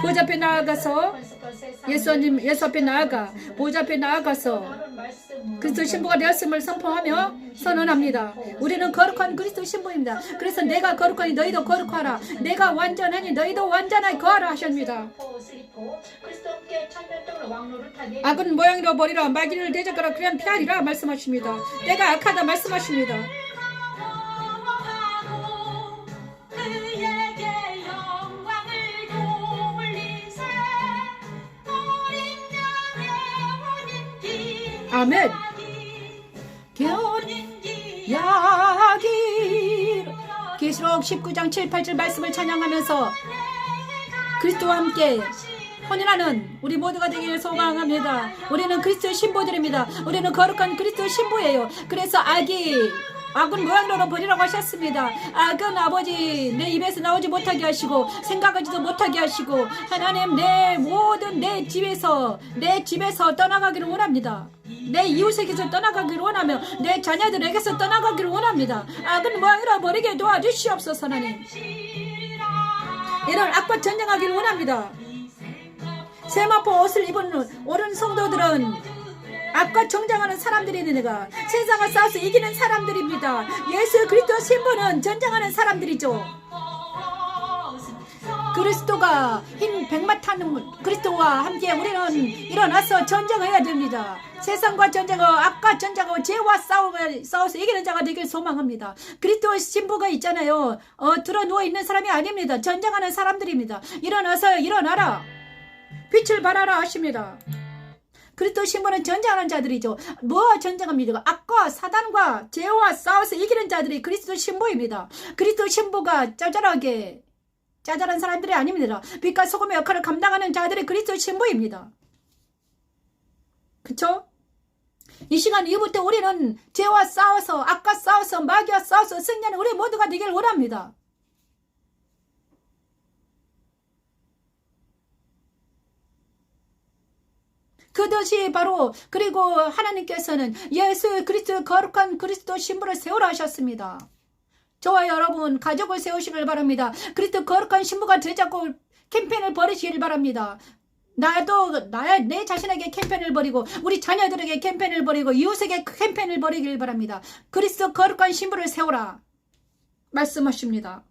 보좌 앞에 나아가서 예수 앞에 나아가 보좌 앞에 나아가서 그리스도 신부가 되었음을 선포하며 선언합니다. 우리는 거룩한 그리스도 신부입니다. 그래서 내가 거룩하니 너희도 거룩하라. 내가 완전하니 너희도 완전하게 거하라 하십니다. 악은 모양으로 버리라. 마귀를 대적하라. 그냥 피하리라 말씀하십니다. 내가 악하다 말씀하십니다. 아멘. 계시록 19장 7, 8절 말씀을 찬양하면서 그리스도와 함께 혼인하는 우리 모두가 되기를 소망합니다. 우리는 그리스도의 신부들입니다. 우리는 거룩한 그리스도의 신부예요. 그래서 악은 모양으로 버리라고 하셨습니다. 악은 아버지 내 입에서 나오지 못하게 하시고 생각하지도 못하게 하시고 하나님 내 집에서 떠나가기를 원합니다. 내 이웃에게서 떠나가기를 원하며 내 자녀들에게서 떠나가기를 원합니다. 악은 모양으로 버리게 도와주시옵소서. 하나님 이런 악과 전쟁하기를 원합니다. 세마포 옷을 입은 옳은 성도들은 악과 정장하는 사람들이니까 세상을 싸워서 이기는 사람들입니다. 예수 그리스도 신부는 전쟁하는 사람들이죠. 그리스도가 흰 백마 타는 그리스도와 함께 우리는 일어나서 전쟁해야 됩니다. 세상과 전쟁하고 악과 전쟁하고 죄와 싸워서 이기는 자가 되길 소망합니다. 그리스도 신부가 있잖아요. 들어 누워 있는 사람이 아닙니다. 전쟁하는 사람들입니다. 일어나라. 빛을 발하라 하십니다. 그리스도 신부는 전쟁하는 자들이죠. 뭐와 전쟁합니까? 악과 사단과 죄와 싸워서 이기는 자들이 그리스도 신부입니다. 그리스도 신부가 짜잘한 사람들이 아닙니다. 빛과 소금의 역할을 감당하는 자들이 그리스도 신부입니다. 그쵸? 이 시간 이후부터 우리는 죄와 싸워서 악과 싸워서 마귀와 싸워서 승리하는 우리 모두가 되길 원합니다. 그것이 바로 그리고 하나님께서는 예수 그리스도 거룩한 그리스도 신부를 세우라 하셨습니다. 저와 여러분 가족을 세우시길 바랍니다. 그리스도 거룩한 신부가 되자고 캠페인을 벌이시길 바랍니다. 내 자신에게 캠페인을 벌이고 우리 자녀들에게 캠페인을 벌이고 이웃에게 캠페인을 벌이길 바랍니다. 그리스도 거룩한 신부를 세우라 말씀하십니다.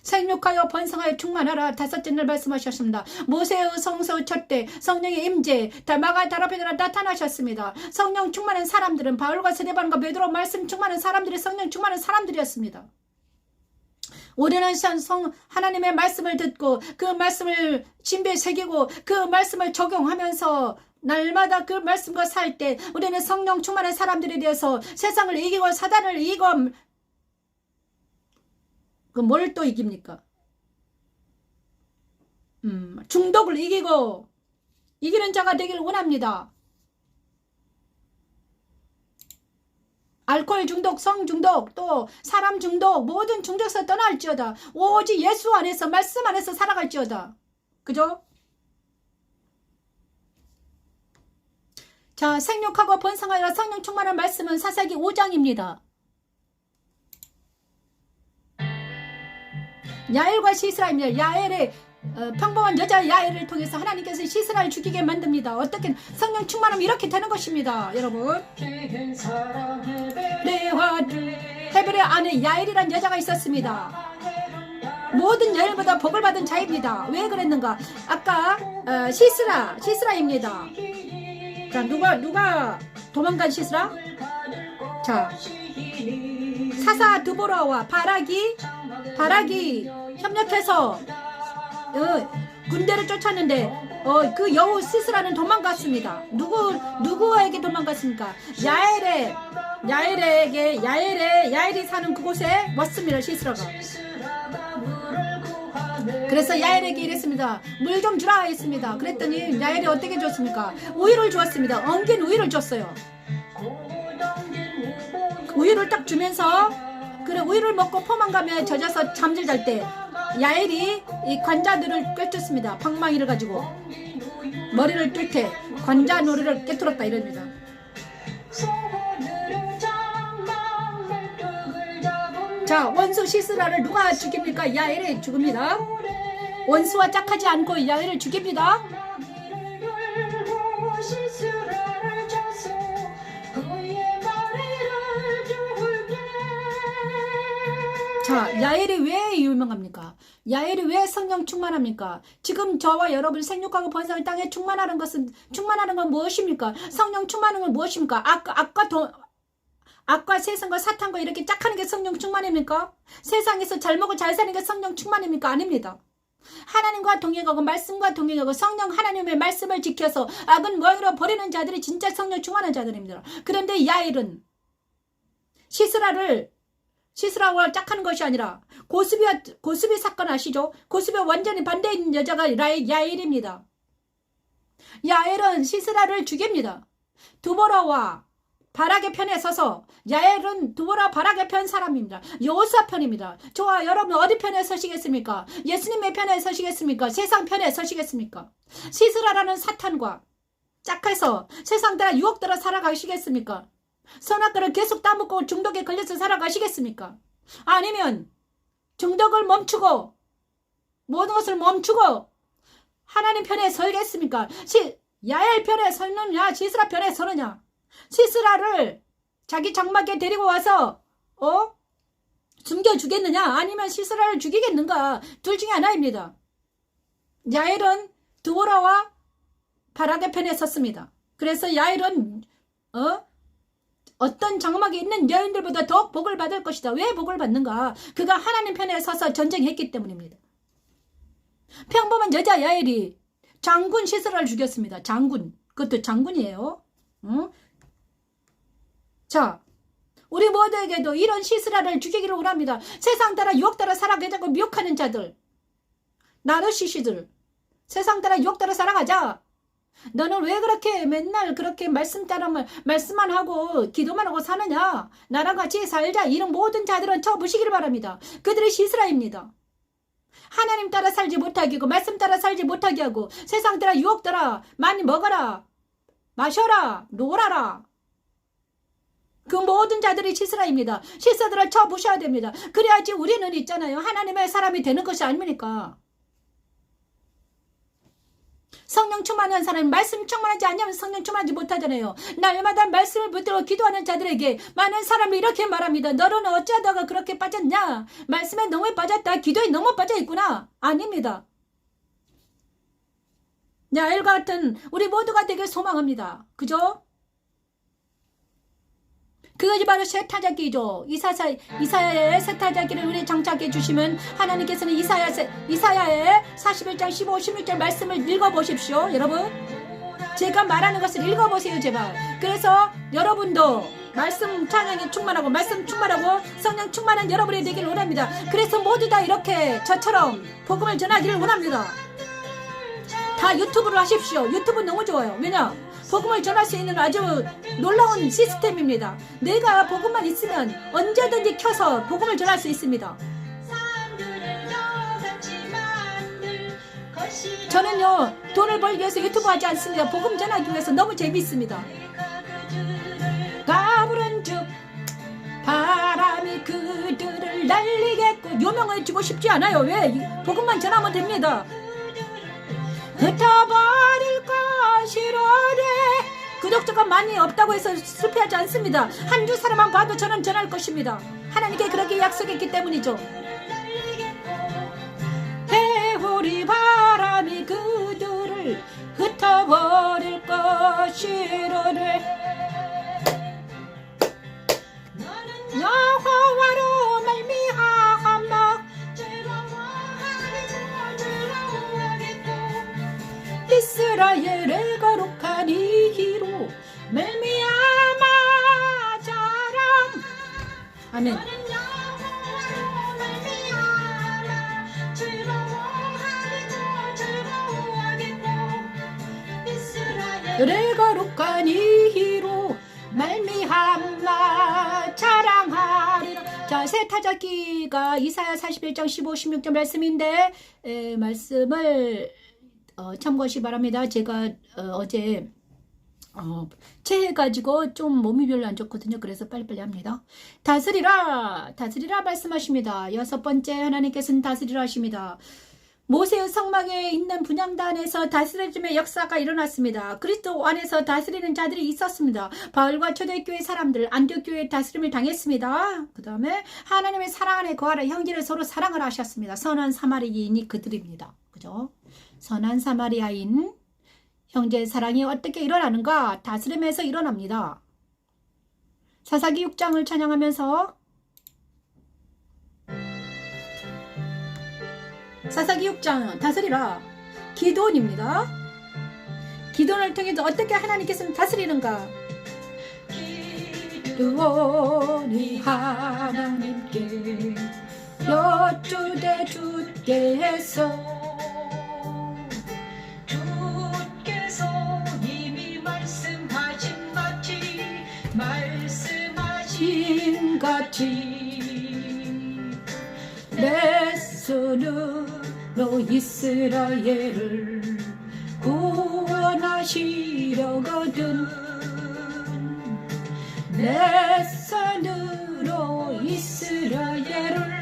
생육하여 번성하여 충만하라 다섯째 날 말씀하셨습니다. 모세의 성소 첫때 성령의 임재 달마가 달 앞에 나타나셨습니다. 성령 충만한 사람들은 바울과 스데반과 베드로 말씀 충만한 사람들이 성령 충만한 사람들이었습니다. 우리는 하나님의 말씀을 듣고 그 말씀을 신비에 새기고 그 말씀을 적용하면서 날마다 그 말씀과 살 때 우리는 성령 충만한 사람들이 되어서 세상을 이기고 사단을 이기고 뭘 또 이깁니까? 중독을 이기고 이기는 자가 되기를 원합니다. 알코올 중독, 성 중독, 또 사람 중독, 모든 중독에서 떠날지어다. 오직 예수 안에서, 말씀 안에서 살아갈지어다. 그죠? 자, 생육하고 번성하여 성령 충만한 말씀은 사사기 5장입니다. 야엘과 시스라입니다. 야엘의 평범한 여자 야엘을 통해서 하나님께서 시스라를 죽이게 만듭니다. 어떻게 성령 충만하면 이렇게 되는 것입니다. 여러분, 헤벨의 아내 야엘이란 여자가 있었습니다. 모든 여인보다 복을 받은 자입니다. 왜 그랬는가? 아까 시스라입니다. 자, 누가 도망간 시스라? 자, 사사 드보라와 바락이 협력해서 군대를 쫓았는데 그 여우 시스라는 도망갔습니다. 누구에게 도망갔습니까? 야엘이 사는 그곳에 왔습니다. 시스라가. 그래서 야엘에게 이랬습니다. 물 좀 주라 했습니다. 그랬더니 야엘이 어떻게 줬습니까? 우유를 주었습니다. 엉긴 우유를 줬어요. 우유를 딱 주면서, 그래, 우유를 먹고 포만감에 젖어서 잠들잘 때 야엘이 이 관자들을 꿰뚫습니다. 방망이를 가지고 머리를 뚫게 관자 노래를 깨뚫었다 이럽니다. 자, 원수 시스라를 누가 죽입니까? 야엘이 죽입니다. 원수와 짝하지 않고 야엘을 죽입니다. 자, 야엘이 왜 유명합니까? 야엘이 왜 성령 충만합니까? 지금 저와 여러분 생육하고 번성을 땅에 충만하는 건 무엇입니까? 성령 충만한 건 무엇입니까? 악과 세상과 사탄과 이렇게 짝하는 게 성령 충만입니까? 세상에서 잘 먹고 잘 사는 게 성령 충만입니까? 아닙니다. 하나님과 동행하고 말씀과 동행하고 성령 하나님의 말씀을 지켜서 악은 모이로 버리는 자들이 진짜 성령 충만한 자들입니다. 그런데 야엘은 시스라와 짝하는 것이 아니라 고수비 사건 아시죠? 고수비와 완전히 반대인 여자가 야엘입니다. 야엘은 시스라를 죽입니다. 두보라와 바락의 편에 서서, 야엘은 두보라 바락의 편 사람입니다. 여호수아 편입니다. 저와 여러분 어디 편에 서시겠습니까? 예수님의 편에 서시겠습니까? 세상 편에 서시겠습니까? 시스라라는 사탄과 짝해서 세상 따라 유혹 따라 살아가시겠습니까? 선악과를 계속 따먹고 중독에 걸려서 살아가시겠습니까? 아니면 중독을 멈추고 모든 것을 멈추고 하나님 편에 서겠습니까? 야엘 편에 서느냐 시스라 편에 서느냐? 시스라를 자기 장막에 데리고 와서 숨겨주겠느냐? 아니면 시스라를 죽이겠는가? 둘 중에 하나입니다. 야엘은 두보라와 바락의 편에 섰습니다. 그래서 야엘은 어떤 장막에 있는 여인들보다 더 복을 받을 것이다. 왜 복을 받는가? 그가 하나님 편에 서서 전쟁했기 때문입니다. 평범한 여자 야엘이 장군 시스라를 죽였습니다. 장군. 그것도 장군이에요. 자, 우리 모두에게도 이런 시스라를 죽이기를 원합니다. 세상 따라 유혹 따라 살아가자고 미혹하는 자들, 나르시시들, 세상 따라 유혹 따라 살아가자. 너는 왜 그렇게 맨날 그렇게 말씀만 하고 기도만 하고 사느냐? 나랑 같이 살자. 이런 모든 자들은 쳐부시기를 바랍니다. 그들이 시스라입니다. 하나님 따라 살지 못하게 하고 말씀 따라 살지 못하게 하고 세상 따라 유혹 따라 많이 먹어라, 마셔라, 놀아라. 그 모든 자들이 시스라입니다. 시스라들을 쳐부셔야 됩니다. 그래야지 우리는 있잖아요. 하나님의 사람이 되는 것이 아닙니까? 성령 충만한 사람이 말씀 충만하지 않으면 성령 충만하지 못하잖아요. 날마다 말씀을 붙들고 기도하는 자들에게 많은 사람이 이렇게 말합니다. 너는 어쩌다가 그렇게 빠졌냐? 말씀에 너무 빠졌다. 기도에 너무 빠져있구나. 아닙니다. 야엘과 같은 우리 모두가 되길 소망합니다. 그죠? 그것이 바로 세타자기죠. 이사야의 세타자기를 우리 장착해 주시면 하나님께서는 이사야의 41장 15, 16절 말씀을 읽어보십시오. 여러분, 제가 말하는 것을 읽어보세요. 제발. 그래서 여러분도 말씀 찬양에 충만하고 말씀 충만하고 성령 충만한 여러분이 되기를 원합니다. 그래서 모두 다 이렇게 저처럼 복음을 전하기를 원합니다. 다 유튜브를 하십시오. 유튜브 너무 좋아요. 왜냐? 복음을 전할 수 있는 아주 놀라운 시스템입니다. 내가 복음만 있으면 언제든지 켜서 복음을 전할 수 있습니다. 저는요, 돈을 벌기 위해서 유튜브 하지 않습니다. 복음 전하기 위해서 너무 재미있습니다. 가부른 즉 바람이 그들을 날리겠고, 요명을 주고 싶지 않아요. 왜? 복음만 전하면 됩니다. 흩어버릴 것이로래. 구독자가 많이 없다고 해서 실패하지 않습니다. 한두 사람만 봐도 저는 전할 것입니다. 하나님께 그렇게 약속했기 때문이죠. 해오리 바람이 그들을 흩어버릴 것이로래. 여호와로 말미암아 이스라엘의 거룩한 이로 말미암아 자랑. 아멘. 내 거룩한 이로 말미암아 자랑하리라. 자, 새 타작기가 이사야 41장 15, 16절 말씀인데, 말씀을 참고하시 바랍니다. 제가 어제 체해가지고 좀 몸이 별로 안 좋거든요. 그래서 빨리빨리 합니다. 다스리라, 다스리라 말씀하십니다. 여섯 번째, 하나님께서는 다스리라 하십니다. 모세의 성막에 있는 분향단에서 다스려짐의 역사가 일어났습니다. 그리스도 안에서 다스리는 자들이 있었습니다. 바울과 초대교회 사람들, 안디옥교회에 다스림을 당했습니다. 그 다음에 하나님의 사랑 안에 거하라. 형제를 서로 사랑을 하셨습니다. 선한 사마리아인이 그들입니다. 그죠? 선한 사마리아인, 형제의 사랑이 어떻게 일어나는가? 다스림에서 일어납니다. 사사기 6장을 찬양하면서, 사사기 6장 다스리라. 기도원입니다. 기도원을 통해서 어떻게 하나님께서는 다스리는가? 기도원이 하나님께 여쭈되 주께서 이미 말씀하신 같이 내 손으로 이스라엘을 구원하시려거든. 내 손으로 이스라엘을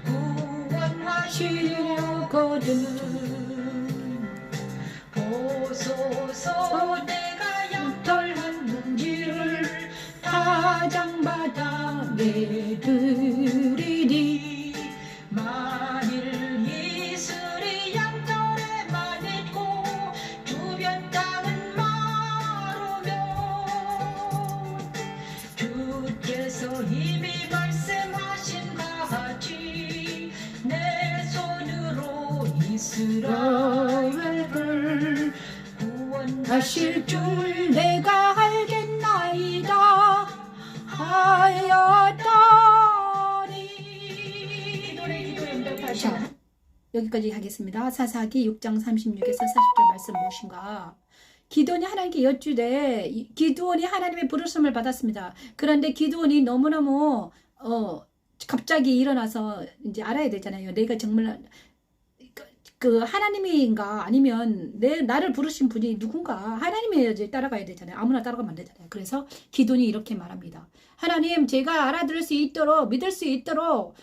구원하시려거든. 보소서 내가 양털했는지를 타장마당에 드리니 만일 이슬이 양털에만 있고 주변 땅은 마르면 주께서 이미 말씀하신 같이 내 손으로 이스라엘을 구원하실 줄 내가 알겠나이다 하였더니. 자, 여기까지 하겠습니다. 사사기 6장 36에서 40절 말씀 무엇인가? 기드온이 하나님께 여쭈되, 기드온이 하나님의 부르심을 받았습니다. 그런데 기드온이 너무너무 갑자기 일어나서 이제 알아야 되잖아요. 내가 정말 그 하나님인가 아니면 나를 부르신 분이 누군가, 하나님이 따라가야 되잖아요. 아무나 따라가면 안 되잖아요. 그래서 기드온이 이렇게 말합니다. 하나님, 제가 알아들을 수 있도록, 믿을 수 있도록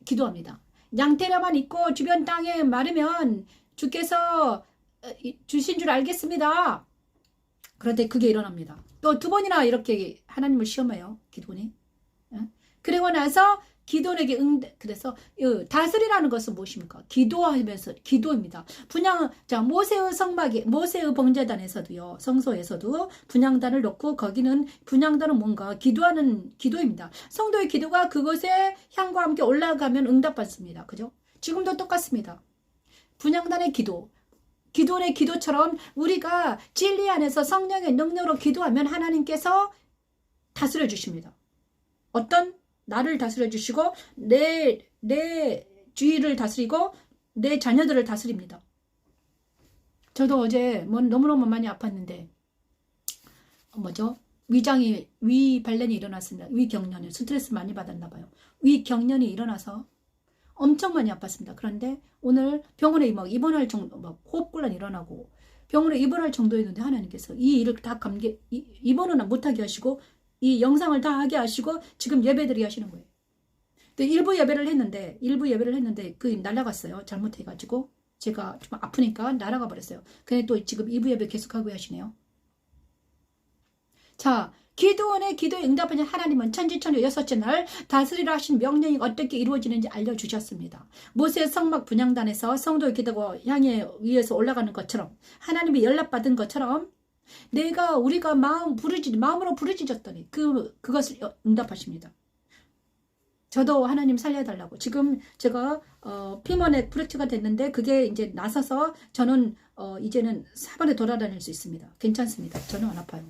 기도합니다. 양태라만 있고 주변 땅에 마르면 주께서 주신 줄 알겠습니다. 그런데 그게 일어납니다. 또 두 번이나 이렇게 하나님을 시험해요, 기드온이. 그리고 나서 기도원에게 그래서 다스리라는 것은 무엇입니까? 기도하면서, 기도입니다. 자, 모세의 성막에, 모세의 봉제단에서도요, 성소에서도 분향단을 놓고, 거기는 분향단은 뭔가 기도하는 기도입니다. 성도의 기도가 그곳에 향과 함께 올라가면 응답받습니다. 그죠? 지금도 똑같습니다. 분향단의 기도, 기도원의 기도처럼 우리가 진리 안에서 성령의 능력으로 기도하면 하나님께서 다스려 주십니다. 어떤 나를 다스려 주시고 내 주위를 다스리고 내 자녀들을 다스립니다. 저도 어제 너무너무 많이 아팠는데 위 발련이 일어났습니다. 위경련이 스트레스 많이 받았나 봐요. 위경련이 일어나서 엄청 많이 아팠습니다. 그런데 오늘 병원에 입원할 정도, 호흡곤란 일어나고 병원에 입원할 정도였는데 하나님께서 이 일을 다 입원은 못하게 하시고 이 영상을 다 하게 하시고 지금 예배드리게 하시는 거예요. 근데 일부 예배를 했는데 그 날아갔어요. 잘못해가지고 제가 좀 아프니까 날아가 버렸어요. 근데 또 지금 2부 예배 계속하고 하시네요. 자, 기도원의 기도에 응답하신 하나님은 천지천지 여섯째 날 다스리라 하신 명령이 어떻게 이루어지는지 알려주셨습니다. 모세 성막 분향단에서 성도의 기도가 향해 위에서 올라가는 것처럼 하나님이 연락받은 것처럼 우리가 마음으로 부르짖었더니 그것을 응답하십니다. 저도 하나님 살려달라고. 지금 제가 피머넥 프랙처가 됐는데 그게 이제 나서서 저는 이제는 사방에 돌아다닐 수 있습니다. 괜찮습니다. 저는 안 아파요.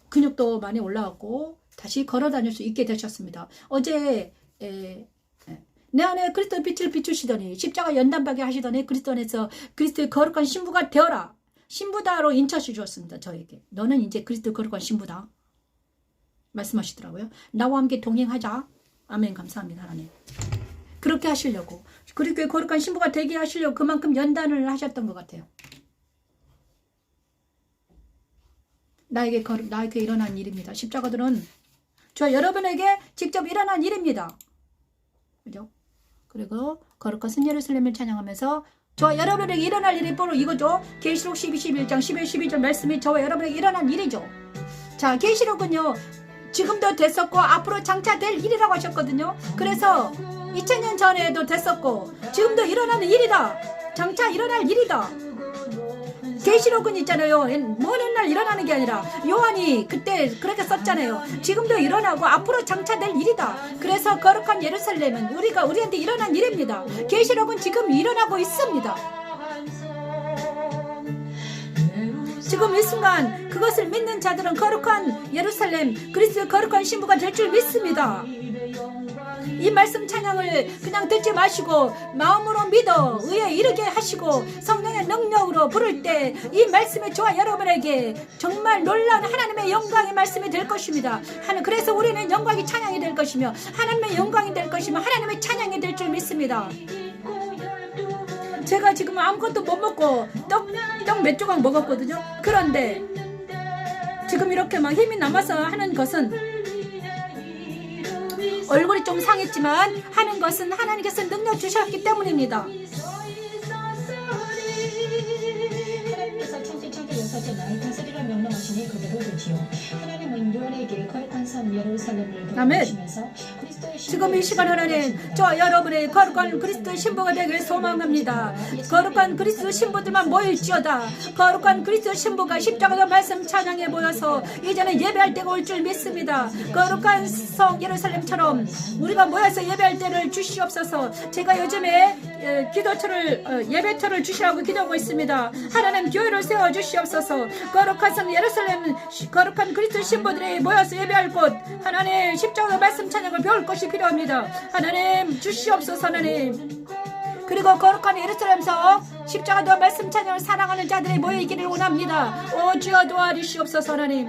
근육도 많이 올라왔고 다시 걸어 다닐 수 있게 되셨습니다. 어제 내 안에 그리스도의 빛을 비추시더니 십자가 연단받게 하시더니 그리스도 안에서 그리스도의 거룩한 신부가 되어라. 신부다로 인차시 주었습니다. 저에게. 너는 이제 그리스도의 거룩한 신부다. 말씀하시더라고요. 나와 함께 동행하자. 아멘. 감사합니다. 하나님. 그렇게 하시려고. 그리스도의 거룩한 신부가 되게 하시려고 그만큼 연단을 하셨던 것 같아요. 나에게 일어난 일입니다. 십자가들은 저 여러분에게 직접 일어난 일입니다. 그죠? 그리고 거룩한 신 예루살렘을 찬양하면서 저와 여러분에게 일어날 일이 바로 이거죠. 계시록 11장 12절 말씀이 저와 여러분에게 일어난 일이죠. 자, 계시록은요. 지금도 됐었고 앞으로 장차될 일이라고 하셨거든요. 그래서 2000년 전에도 됐었고 지금도 일어나는 일이다. 장차 일어날 일이다. 계시록은 있잖아요. 먼 날 일어나는 게 아니라 요한이 그때 그렇게 썼잖아요. 지금도 일어나고 앞으로 장차될 일이다. 그래서 거룩한 예루살렘은 우리한테 일어난 일입니다. 계시록은 지금 일어나고 있습니다. 지금 이 순간 그것을 믿는 자들은 거룩한 예루살렘 그리스도의 거룩한 신부가 될 줄 믿습니다. 이 말씀 찬양을 그냥 듣지 마시고 마음으로 믿어 의에 이르게 하시고 성령의 능력으로 부를 때 이 말씀이 저와 여러분에게 정말 놀라운 하나님의 영광의 말씀이 될 것입니다. 그래서 우리는 영광이 찬양이 될 것이며 하나님의 영광이 될 것이며 하나님의 찬양이 될 줄 믿습니다. 제가 지금 아무것도 못 먹고 떡 몇 조각 먹었거든요. 그런데 지금 이렇게 막 힘이 남아서 하는 것은 얼굴이 좀 상했지만 하는 것은 하나님께서 능력 주셨기 때문입니다. 하나님께서 천지 여섯째 날 다스리라 명령하시니 그대로 되지요. 하나님은 요한에게 거룩한 성 예루살렘을 보여주시면서 지금 이 시간 하나님 저 여러분의 거룩한 그리스도 신부가 되길 소망합니다. 거룩한 그리스도 신부들만 모일지어다. 거룩한 그리스도 신부가 십자가의 말씀 찬양에 모여서 이제는 예배할 때가 올 줄 믿습니다. 거룩한 성 예루살렘처럼 우리가 모여서 예배할 때를 주시옵소서. 제가 요즘에 기도처를 예배처를 주시라고 기도하고 있습니다. 하나님 교회를 세워 주시옵소서. 거룩한 성 예루살렘 거룩한 그리스도 신부들이 모여서 예배할 곳 하나님 십자가의 말씀 찬양을 배울 것이 필요합니다. 하나님 주시옵소서. 하나님 그리고 거룩한 예루살렘에서 십자가와 말씀 찬양을 사랑하는 자들이 모이기를 원합니다. 오 주여 도와주시옵소서. 하나님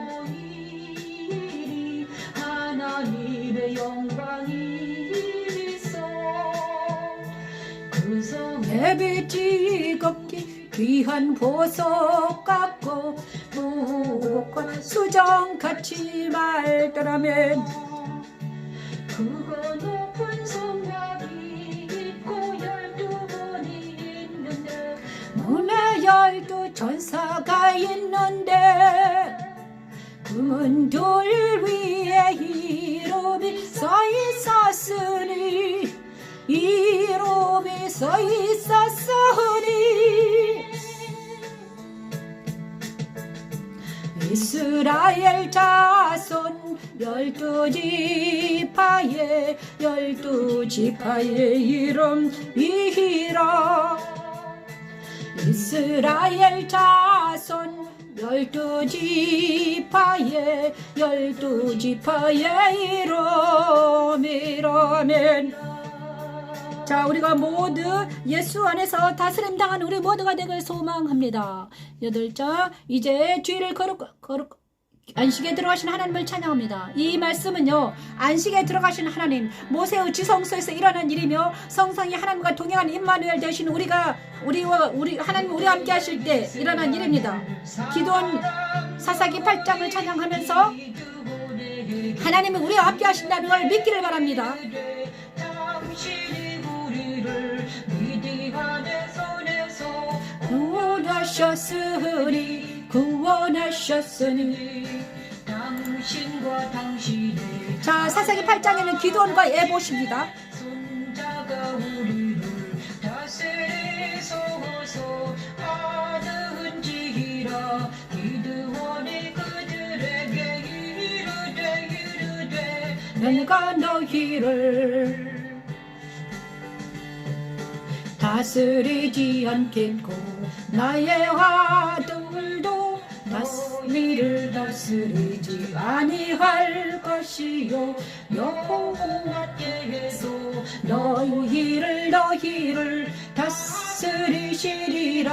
하나님의 영광이 있어 그 성의 빛이 걷기 귀한 보석 같고 무곡과 수정같이 말더라면 그거 높은 성곽이 있고 12문이 있는데 문에 12 전사가 있는데 그 문들 위에 이름이 써있었으니 이름이 써있었으니 이스라엘 자손 12지파의 12지파의 이름이라 이스라엘 자손 12지파의 12지파의 이름이라면 자, 우리가 모두 예수 안에서 다스림 당한 우리 모두가 되길 소망합니다. 8절, 이제 주일을 거룩 안식에 들어가신 하나님을 찬양합니다. 이 말씀은요, 안식에 들어가신 하나님, 모세의 지성소에서 일어난 일이며 성상이 하나님과 동행한 임마누엘 되신 우리 하나님 우리와 함께 하실 때 일어난 일입니다. 기도원 사사기 8장을 찬양하면서 하나님이 우리와 함께 하신다는 걸 믿기를 바랍니다. 구원하셨으니 당신과 당신의 자, 사사기 8장에는 기도원과 에봇입니다. 손자가 우리를 다스리소서 하든지라 기드원이 그들에게 이르되 내가 너희를 다스리지 않겠고 나의 아들도 너희를 다스리지 아니할 것이요 여호와께서 너희를 다스리시리라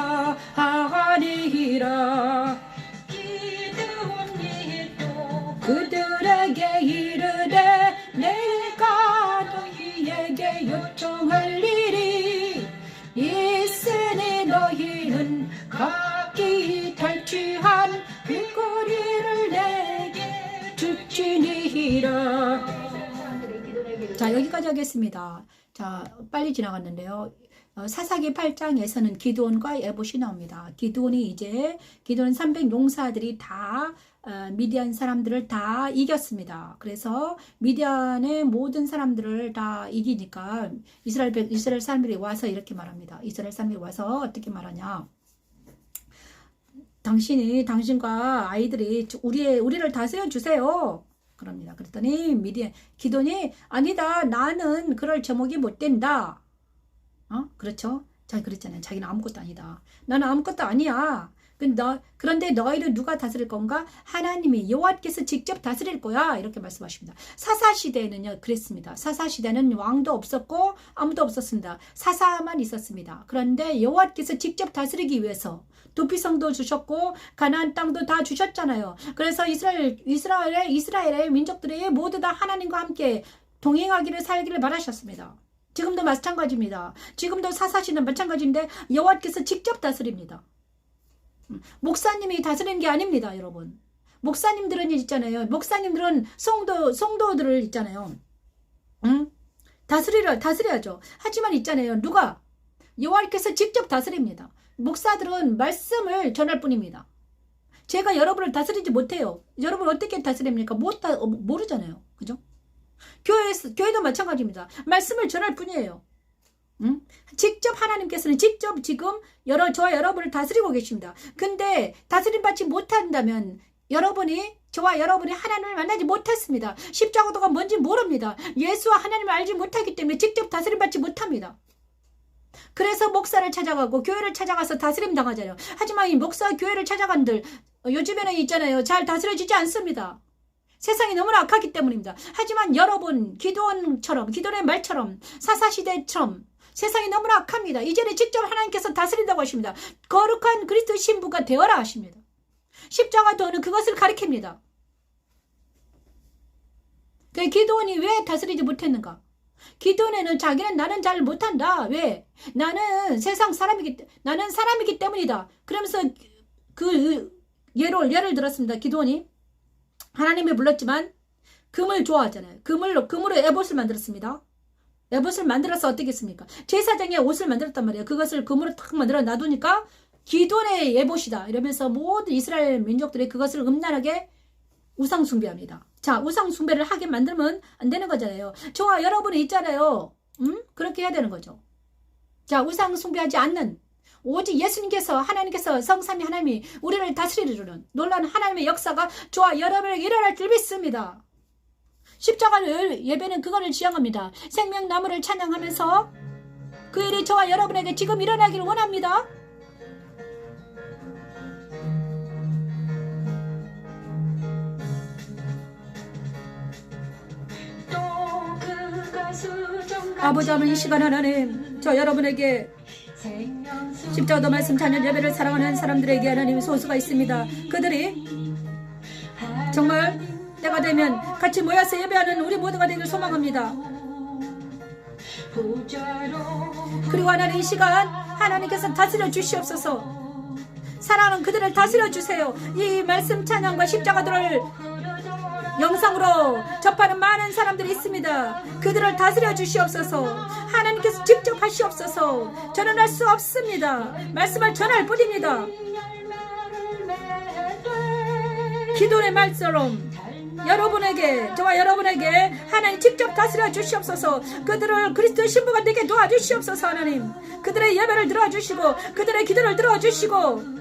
하니라. 기드온이 또 그들에게 이르되 내가 너희에게 요청할 일이 있으니 너희는 각기 탈취한 윗거리를 내게 줄지니라. 자, 여기까지 하겠습니다. 자, 빨리 지나갔는데요. 사사기 8장에서는 기드온과 에봇이 나옵니다. 기드온 300 용사들이 다 미디안 사람들을 다 이겼습니다. 그래서 미디안의 모든 사람들을 다 이기니까 이스라엘 사람들이 와서 이렇게 말합니다. 이스라엘 사람들이 와서 어떻게 말하냐? 당신과 아이들이 우리를 다스려 주세요. 그럽니다. 그랬더니 기드온이 아니다. 나는 그럴 제목이 못 된다. 그렇죠? 자, 그랬잖아요. 자기는 아무것도 아니다. 나는 아무것도 아니야. 그런데 너희를 누가 다스릴 건가? 하나님이 여호와께서 직접 다스릴 거야. 이렇게 말씀하십니다. 사사시대에는요 그랬습니다. 사사시대는 왕도 없었고 아무도 없었습니다. 사사만 있었습니다. 그런데 여호와께서 직접 다스리기 위해서 도피성도 주셨고 가나안 땅도 다 주셨잖아요. 그래서 이스라엘의 민족들이 모두 다 하나님과 함께 동행하기를 살기를 바라셨습니다. 지금도 마찬가지입니다. 지금도 사사시는 마찬가지인데 여호와께서 직접 다스립니다. 목사님이 다스리는 게 아닙니다, 여러분. 목사님들은 있잖아요. 목사님들은 성도들을 있잖아요. 다스려야죠. 하지만 있잖아요. 누가? 여호와께서 직접 다스립니다. 목사들은 말씀을 전할 뿐입니다. 제가 여러분을 다스리지 못해요. 여러분 어떻게 다스립니까? 모르잖아요. 그죠? 교회도 마찬가지입니다. 말씀을 전할 뿐이에요. 직접 하나님께서는 직접 지금 저와 여러분을 다스리고 계십니다. 근데 다스림 받지 못한다면 저와 여러분이 하나님을 만나지 못했습니다. 십자가도가 뭔지 모릅니다. 예수와 하나님을 알지 못하기 때문에 직접 다스림 받지 못합니다. 그래서 목사를 찾아가고 교회를 찾아가서 다스림 당하잖아요. 하지만 이 목사 교회를 찾아간들 요즘에는 있잖아요. 잘 다스려지지 않습니다. 세상이 너무나 악하기 때문입니다. 하지만 여러분 기도원의 말처럼 사사시대처럼 세상이 너무나 악합니다. 이제는 직접 하나님께서 다스린다고 하십니다. 거룩한 그리스도 신부가 되어라 하십니다. 십자가도는 그것을 가리킵니다. 기도원이 왜 다스리지 못했는가? 기도원에는 나는 잘 못한다. 왜? 나는 사람이기 때문이다. 그러면서 예를 들었습니다. 기도원이 하나님이 불렀지만 금을 좋아하잖아요. 금으로 에봇을 만들었습니다. 에봇을 만들어서 어떻게 했습니까? 제사장의 옷을 만들었단 말이에요. 그것을 금으로 탁 만들어 놔두니까 기도원의 에봇이다. 이러면서 모든 이스라엘 민족들이 그것을 음란하게 우상 숭배합니다. 자, 우상 숭배를 하게 만들면 안 되는 거잖아요. 저와 여러분이 있잖아요. 그렇게 해야 되는 거죠. 자, 우상 숭배하지 않는 오직 하나님께서 성삼위 하나님이 우리를 다스리려는 놀라운 하나님의 역사가 저와 여러분에게 일어날 줄 믿습니다. 십자가 예배는 그거를 지향합니다. 생명나무를 찬양하면서 그 일이 저와 여러분에게 지금 일어나기를 원합니다. 또 그가 아버지 하나님, 이 시간 하나님, 저 여러분에게 십자가도 말씀 찬양 예배를 사랑하는 사람들에게 하나님 소수가 있습니다. 그들이 정말 때가 되면 같이 모여서 예배하는 우리 모두가 되길 소망합니다. 그리고 하나님, 이 시간 하나님께서 다스려 주시옵소서. 사랑하는 그들을 다스려 주세요. 이 말씀 찬양과 십자가들을 영상으로 접하는 많은 사람들이 있습니다. 그들을 다스려 주시옵소서. 하나님께서 직접 하시옵소서. 저는 할 수 없습니다. 말씀을 전할 뿐입니다. 기도의 말처럼 여러분에게, 저와 여러분에게 하나님 직접 다스려 주시옵소서. 그들을 그리스도의 신부가 되게 도와주시옵소서. 하나님, 그들의 예배를 들어주시고 그들의 기도를 들어주시고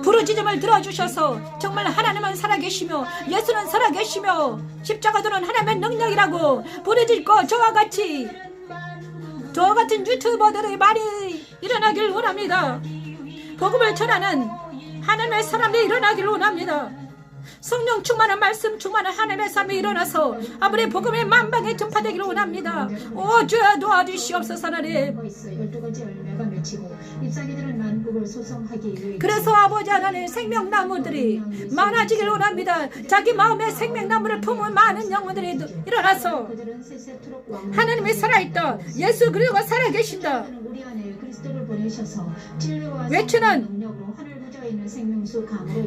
부르짖음을 들어주셔서 정말 하나님은 살아계시며 예수는 살아계시며 십자가도는 하나님의 능력이라고 부르짖고 저와 같은 유튜버들의 말이 일어나길 원합니다. 복음을 전하는 하나님의 사람이 일어나길 원합니다. 성령 충만한 말씀 충만한 하나님의 삶이 일어나서 아무리 복음이 만방에 전파되기를 원합니다. 오 주여 도와주시옵소서. 하나님, 그래서 아버지 하나님, 생명나무들이 많아지길 원합니다. 자기 마음에 생명나무를 품은 많은 영혼들이 일어나서 하나님이 살아있다, 예수 그리스도가 살아계신다 외치는,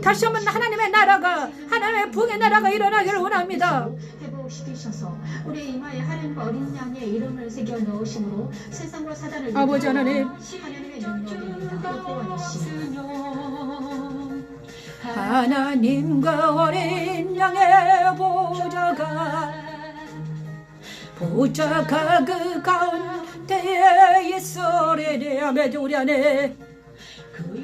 다시 한번 하나님의 나라가, 하나님의 부흥의 나라가 일어나기를 원합니다. 아버지 하나님, 하나님과 어린 양의 보좌가 그 가운데에 있으리니. 아멘. 우리 안에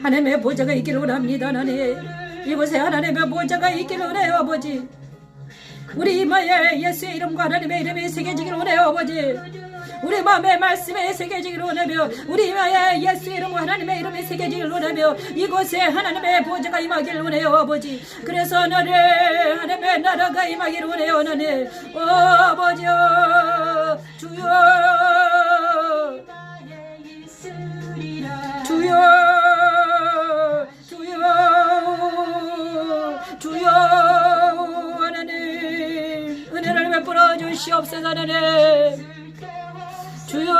하나님의 보좌가 있기를 원합니다. 하나님, 이곳에 하나님의 보좌가 있기를 원해요. 아버지, 우리 이마에 예수의 이름과 하나님의 이름이 새겨지기를 원해요. 아버지, 우리 마음의 말씀에 새겨지기를 원하며 우리 이마에 예수의 이름과 하나님의 이름이 새겨지기를 원하며 이곳에 하나님의 보좌가 임하기를 원해요. 아버지, 그래서 하나님, 하나님의 나라가 임하기를 원해요. 하나님, 아버지여, 주여, 주여 하나님, 은혜를 베풀어 주시옵소서. 하나님, 주여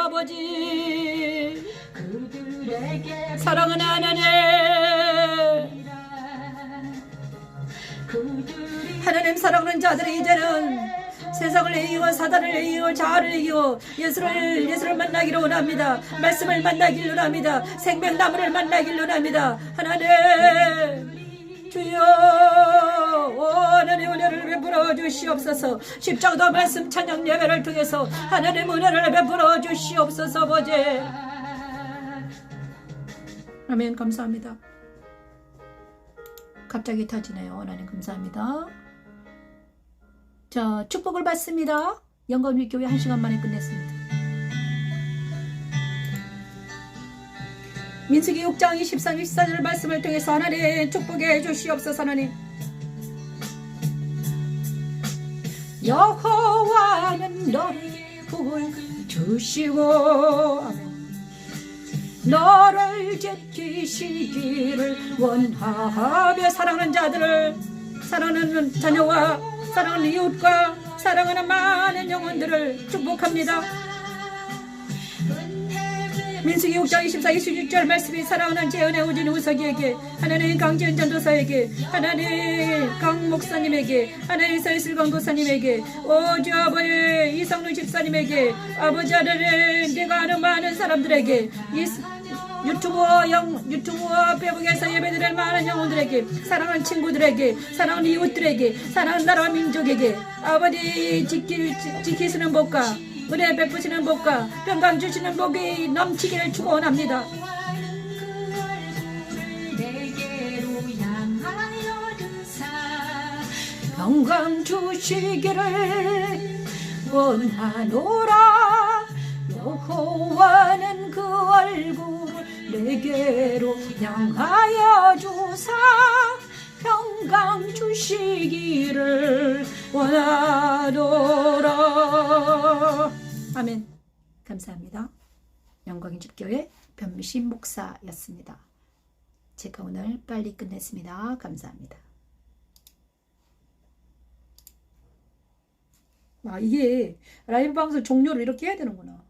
아버지, 사랑하는 하나님, 하나님 사랑하는 자들이 이제는 세상을 이기고 사단을 이기고 자아를 이기고 예수를 만나기를 원합니다. 말씀을 만나기를 원합니다. 생명나무를 만나기를 원합니다. 하나님, 주여, 하나님 은혜를 베풀어 주시옵소서. 십자가도 말씀 찬양 예배를 통해서 하나님 은혜를 베풀어 주시옵소서. 아버지, 아멘. 감사합니다. 갑자기 터지네요. 하나님 감사합니다. 자, 축복을 받습니다. 영광교회 1시간 만에 끝냈습니다. 민수기 6장 23, 24절 말씀을 통해서 하나님 축복해 주시옵소서. 하나님, 여호와는 너를 부르주시고 아멘. 너를 지키시기를 원하며 사랑하는 자들을, 사랑하는 자녀와 사랑하는 이웃과 사랑하는 많은 영혼들을 축복합니다. 민수기 6장 24, 26절 말씀이 사랑하는 재은의 우진 우석이에게, 하나님 강지은 전도사에게, 하나님 강 목사님에게, 하나님 서이슬 강도사님에게, 오주 아버지 이성룡 집사님에게, 아버지 하나님 내가 아는 많은 사람들에게, 유튜브와 페북에서 예배드릴 많은 영혼들에게, 사랑하는 친구들에게, 사랑하는 이웃들에게, 사랑하는 나라와 민족에게 아버지 지키시는 복과 은혜 베푸시는 복과 평강 주시는 복이 넘치기를 축원합니다. 평강 주시기를 원하노라. 여호와는 그 얼굴을 내게로 향하여 주사 평강 주시기를 원하노라. 아멘. 감사합니다. 영광인 주교회 변미신 목사였습니다. 제가 오늘 빨리 끝냈습니다. 감사합니다. 이게 라이브 방송 종료를 이렇게 해야 되는구나.